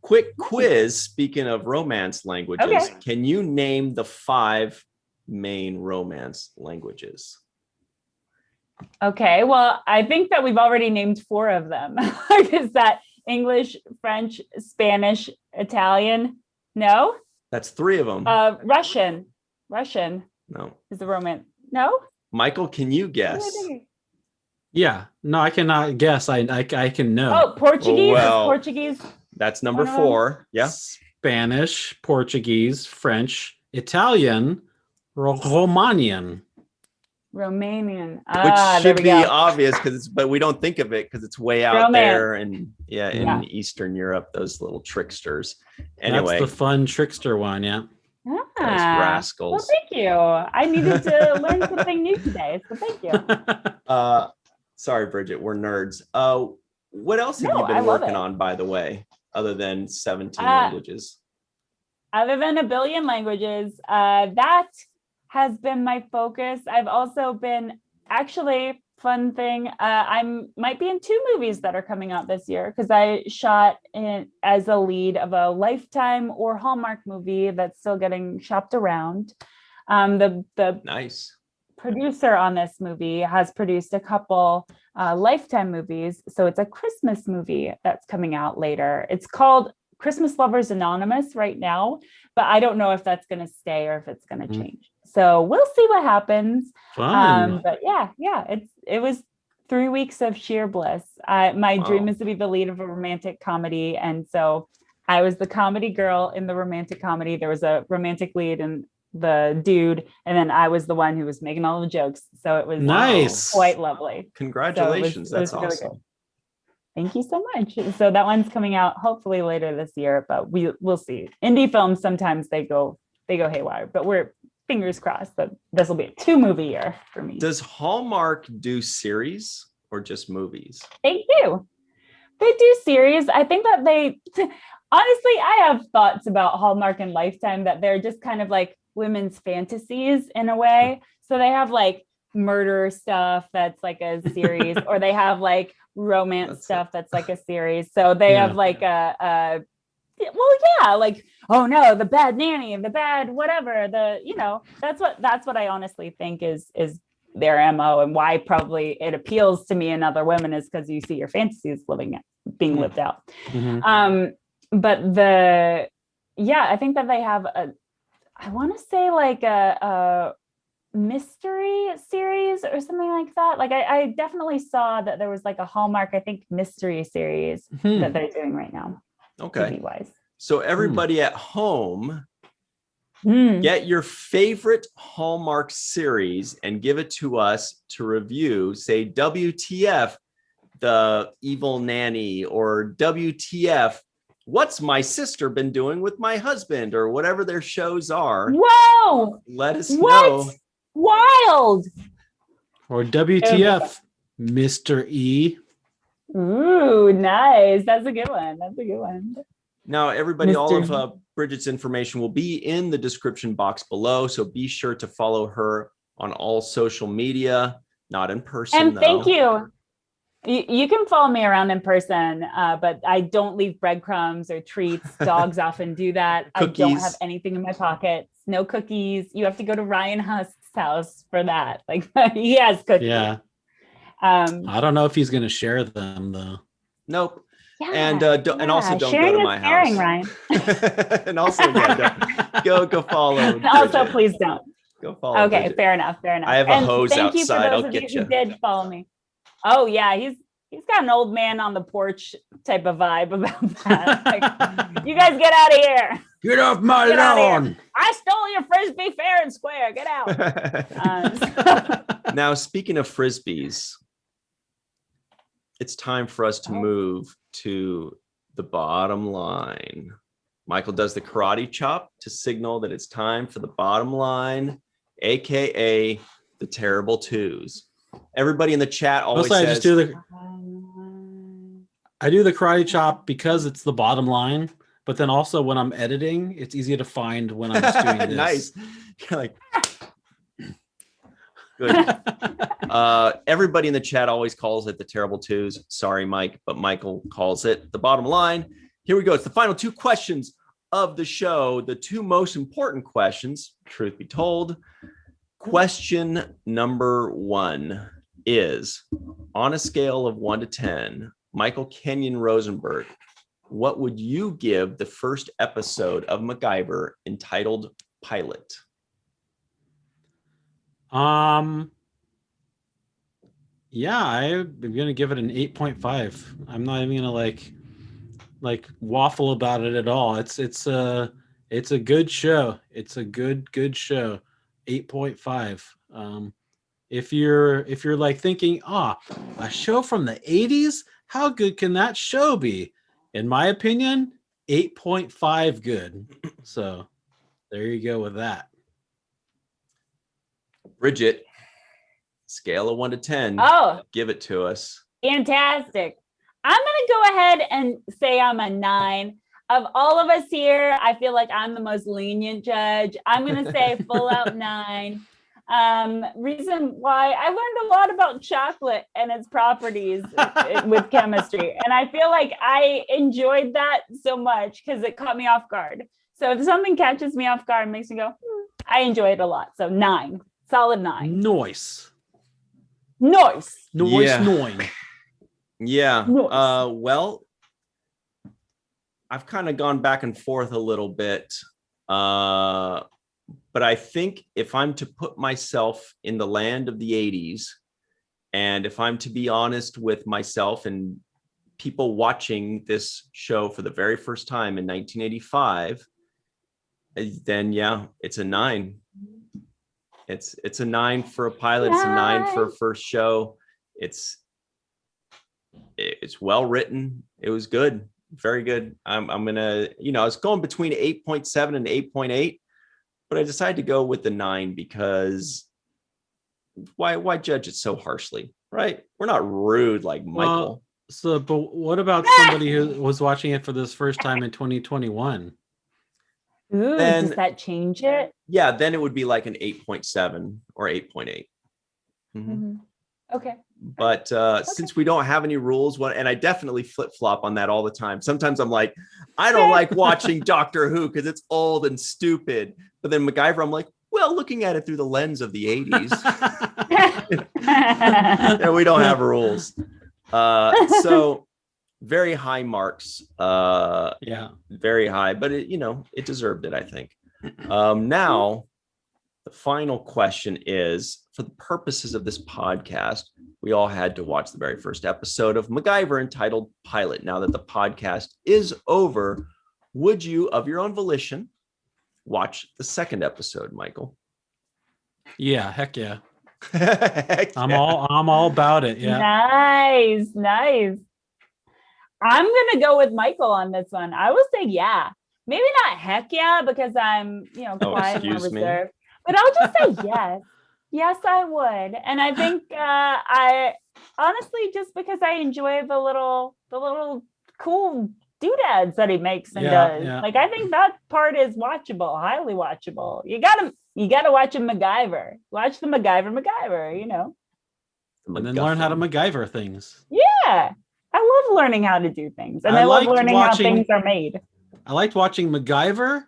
Quick quiz. Speaking of romance languages, can you name the 5 main romance languages? Okay, well, I think that we've already named 4 of them. Is that English, French, Spanish, Italian? No? That's 3 of them. Russian. No. Is the romance? No? Michael, can you guess? Yeah. No, I cannot guess. I can know. Oh, Portuguese? Portuguese? That's number 4. Yeah. Spanish, Portuguese, French, Italian, Romanian. Which should be obvious but we don't think of it because it's way out there and in Eastern Europe, those little tricksters. Anyway, that's the fun trickster one. Yeah. Those rascals. Well, thank you. I needed to learn something new today, so thank you. Sorry, Bridget, we're nerds. What else have you been working on, by the way, other than 17 languages? Other than a billion languages, that has been my focus. I've also been, actually, fun thing, I might be in 2 movies that are coming out this year because I shot as a lead of a Lifetime or Hallmark movie that's still getting shopped around. The nice producer on this movie has produced a couple Lifetime movies. So it's a Christmas movie that's coming out later. It's called Christmas Lovers Anonymous right now, but I don't know if that's going to stay or if it's going to change. So we'll see what happens. Fun. But yeah, it was 3 weeks of sheer bliss. My dream is to be the lead of a romantic comedy. And so I was the comedy girl in the romantic comedy. There was a romantic lead and the dude, and then I was the one who was making all the jokes. So it was nice, quite lovely. Congratulations. So that's really awesome. good. Thank you so much. So that one's coming out hopefully later this year, but we'll see. Indie films, sometimes they go haywire, but we're fingers crossed that this will be a 2-movie year for me. Does Hallmark do series or just movies? They do series. I think that honestly, I have thoughts about Hallmark and Lifetime that they're just kind of like women's fantasies in a way. So they have like murder stuff that's like a series, or they have like romance stuff that's like a series. So they have like like, oh no, the bad nanny, the bad whatever, that's what I honestly think is their MO, and why probably it appeals to me and other women is because you see your fantasies being lived out. But I think that they have I want to say like a mystery series or something like that. Like I definitely saw that there was like a Hallmark, I think, mystery series that they're doing right now. Okay. TV-wise. So everybody at home, get your favorite Hallmark series and give it to us to review. Say WTF, the evil nanny, or WTF, what's my sister been doing with my husband, or whatever their shows are. Whoa! Let us know. Wild. Or WTF, Mr. E. Ooh, nice. That's a good one. Now, everybody, all Mr. of Bridget's information will be in the description box below. So be sure to follow her on all social media, not in person. And thank you. You can follow me around in person, but I don't leave breadcrumbs or treats. Dogs often do that. Cookies. I don't have anything in my pockets. No cookies. You have to go to Ryan Husk's house for that. Like he has cookies. Yeah. I don't know if he's going to share them though. Nope. Yeah, and also don't sharing go to my caring, house. Ryan. And also, go follow. And also, Bridget. please don't. Go follow. Okay, Bridget. fair enough. I have a hose thank you for outside. those I'll of get you you. who did follow me. Oh yeah, he's got an old man on the porch type of vibe about that. Like, you guys get out of here. Get off my Get out of lawn. here. I stole your frisbee fair and square. Get out. Now, speaking of frisbees, it's time for us to move to the bottom line. Michael does the karate chop to signal that it's time for the bottom line, aka the terrible twos. Everybody in the chat always Mostly says, I do the karate chop because it's the bottom line, but then also when I'm editing, it's easy to find when I'm just doing this. Nice. You're like, good. Everybody in the chat always calls it the terrible twos. Sorry, Mike, but Michael calls it the bottom line. Here we go. It's the final two questions of the show. The two most important questions, truth be told. Question number one is, on a scale of 1 to 10, Michael Kenyon Rosenberg, what would you give the first episode of MacGyver entitled Pilot? Yeah, I'm gonna give it an 8.5. I'm not even gonna like waffle about it at all. It's a good show. It's a good show. 8.5. If you're like thinking, a show from the 80s, how good can that show be? In my opinion, 8.5 good. So there you go with that. Bridget, scale of 1 to 10. Oh, Give it to us. fantastic. I'm going to go ahead and say I'm a 9. Of all of us here, I feel like I'm the most lenient judge. I'm going to say full out 9. Reason why, I learned a lot about chocolate and its properties with chemistry. And I feel like I enjoyed that so much because it caught me off guard. So if something catches me off guard and makes me go, I enjoy it a lot. So 9, solid 9. Noise. Yeah. Yeah. Nice. Well, I've kind of gone back and forth a little bit. But I think if I'm to put myself in the land of the 80s, and if I'm to be honest with myself and people watching this show for the very first time in 1985, then yeah, it's a 9. It's a 9 for a pilot. It's a 9 for a first show. It's well written. It was good. Very good. I'm gonna, I was going between 8.7 and 8.8, but I decided to go with the 9 because why judge it so harshly, right? We're not rude like Michael. But what about somebody who was watching it for this first time in 2021? Ooh, Then- does that change it? Yeah, then it would be like an 8.7 or 8.8. Mhm. Okay. But since we don't have any rules, and I definitely flip-flop on that all the time. Sometimes I'm like, I don't like watching Doctor Who because it's old and stupid. But then MacGyver, I'm like, well, looking at it through the lens of the 80s. Yeah, we don't have rules. So very high marks. Yeah. Very high, but it deserved it, I think. Now, the final question is, for the purposes of this podcast, we all had to watch the very first episode of MacGyver entitled Pilot. Now that the podcast is over, would you, of your own volition, watch the second episode, Michael? Yeah, heck yeah. Heck I'm yeah. all about it. Yeah. Nice. I'm gonna go with Michael on this one. I will say yeah. Maybe not heck yeah, because I'm quiet and excuse me. reserved. But I'll just say yes. Yes, I would. And I think I honestly, just because I enjoy the little cool doodads that he makes and does. Yeah. Like I think that part is watchable, highly watchable. You gotta watch a MacGyver. Watch the MacGyver, you know. And then learn how to MacGyver things. Yeah. I love learning how to do things. And I love learning how things are made. I liked watching MacGyver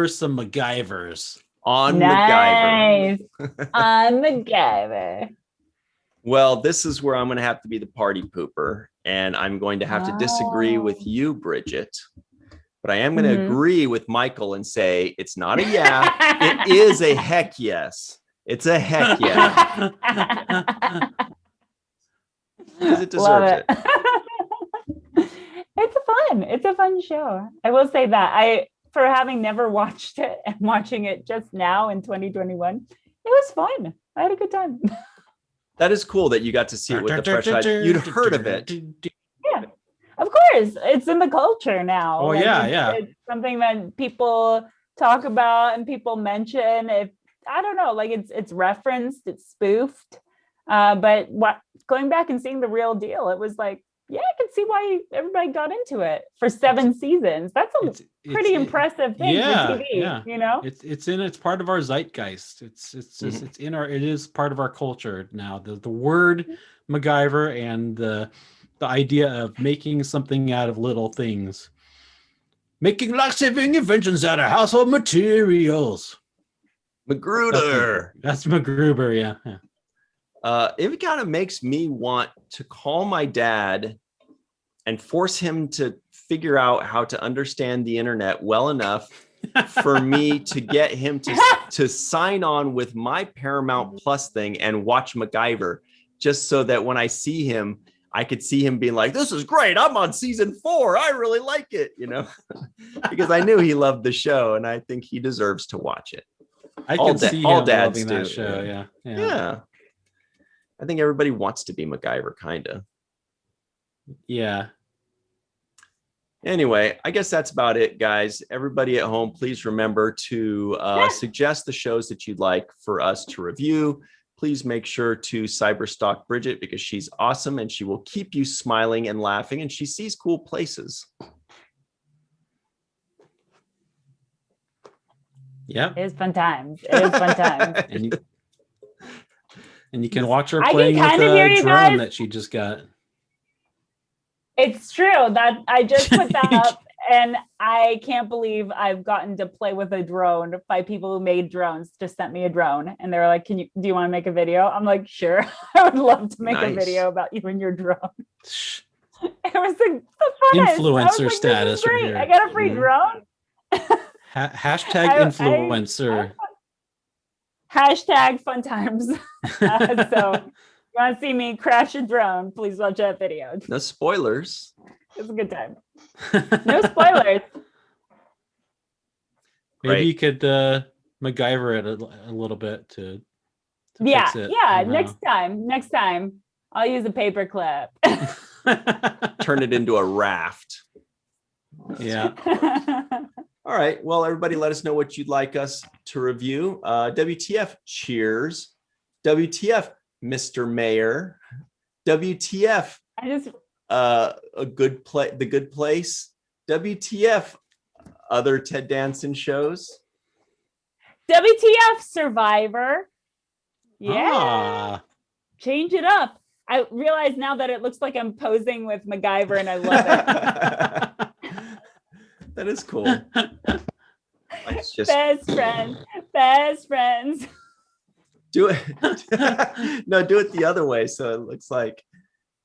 some MacGyvers. On nice. MacGyver. On MacGyver. Well, this is where I'm going to have to be the party pooper, and I'm going to have to disagree with you, Bridget. But I am going to agree with Michael and say it's not a yeah, it is a heck yes. It's a heck yeah. Because it deserves it. It's a fun show. I will say that for having never watched it and watching it just now in 2021, it was fun. I had a good time. That is cool that you got to see it with the fresh eyes. You'd heard of it. Yeah, of course. It's in the culture now. Oh, yeah. It's something that people talk about and people mention. I don't know, like it's referenced, it's spoofed. But going back and seeing the real deal, it was like, yeah, I can see why everybody got into it for 7 seasons. That's a pretty impressive thing for TV, you know? It's part of our zeitgeist. It is part of our culture now. The word MacGyver and the idea of making something out of little things. Making life-saving inventions out of household materials. Magruder. That's MacGruber, yeah. It kind of makes me want to call my dad and force him to figure out how to understand the internet well enough for me to get him to sign on with my Paramount Plus thing and watch MacGyver, just so that when I see him, I could see him being like, this is great. I'm on season 4. I really like it, you know, because I knew he loved the show and I think he deserves to watch it. I can see all him dads loving do. that show. Yeah. I think everybody wants to be MacGyver, kind of. Yeah. Anyway, I guess that's about it, guys. Everybody at home, please remember to suggest the shows that you'd like for us to review. Please make sure to cyberstalk Bridget because she's awesome and she will keep you smiling and laughing and she sees cool places. Yeah. It is fun times. And you can watch her playing with the drone that she just got. It's true that I just put that up and I can't believe I've gotten to play with a drone by people who made drones, just sent me a drone. And they were like, do you want to make a video? I'm like, sure. I would love to make a video about you and your drone. It was the funnest. Influencer status right here. I got a free drone. Hashtag influencer. Hashtag fun times. So you want to see me crash a drone, please watch that video. No spoilers. It's a good time. No spoilers. Maybe you could MacGyver it a little bit to fix it. Yeah, next time I'll use a paper clip. Turn it into a raft. Yeah. All right. Well, everybody, let us know what you'd like us to review. WTF Cheers. WTF Mr. Mayor. WTF The Good Place. WTF other Ted Danson shows. WTF Survivor. Yeah. Change it up. I realize now that it looks like I'm posing with MacGyver and I love it. That is cool. It's just best friends. Do it. No, do it the other way. So it looks like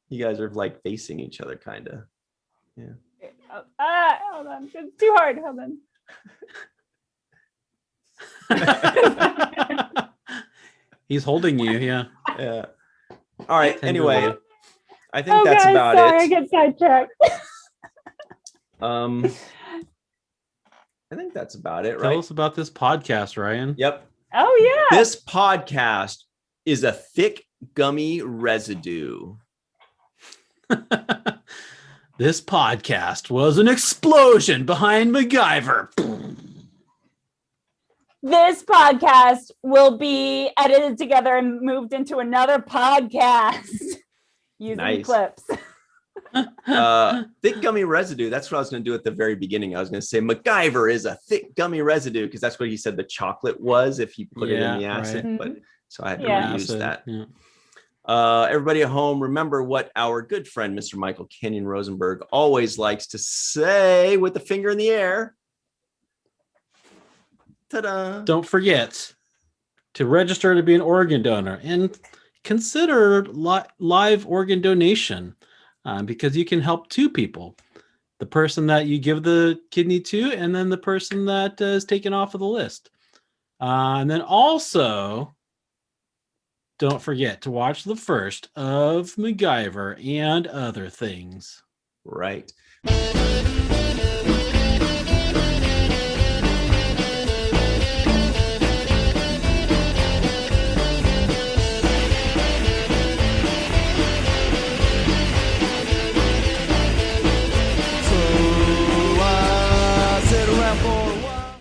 you guys are like facing each other, kind of. Yeah. Hold on. It's too hard. Hold on. He's holding you. Yeah. Yeah. All right. Anyway, I think that's about it. I get sidetracked. I think that's about it, right? Tell us about this podcast, Ryan. Yep. Oh, yeah. This podcast is a thick, gummy residue. This podcast was an explosion behind MacGyver. This podcast will be edited together and moved into another podcast using clips. Thick gummy residue. That's what I was going to do at the very beginning. I was going to say MacGyver is a thick gummy residue because that's what he said the chocolate was if he put it in the acid. Right. But so I had to reuse Acid, that. yeah. Everybody at home, remember what our good friend Mr. Michael Kenyon Rosenberg always likes to say with the finger in the air. Ta-da! Don't forget to register to be an organ donor and consider live organ donation because you can help two people. The person that you give the kidney to and then the person that is taken off of the list. And then also, don't forget to watch the first of MacGyver and other things. Right.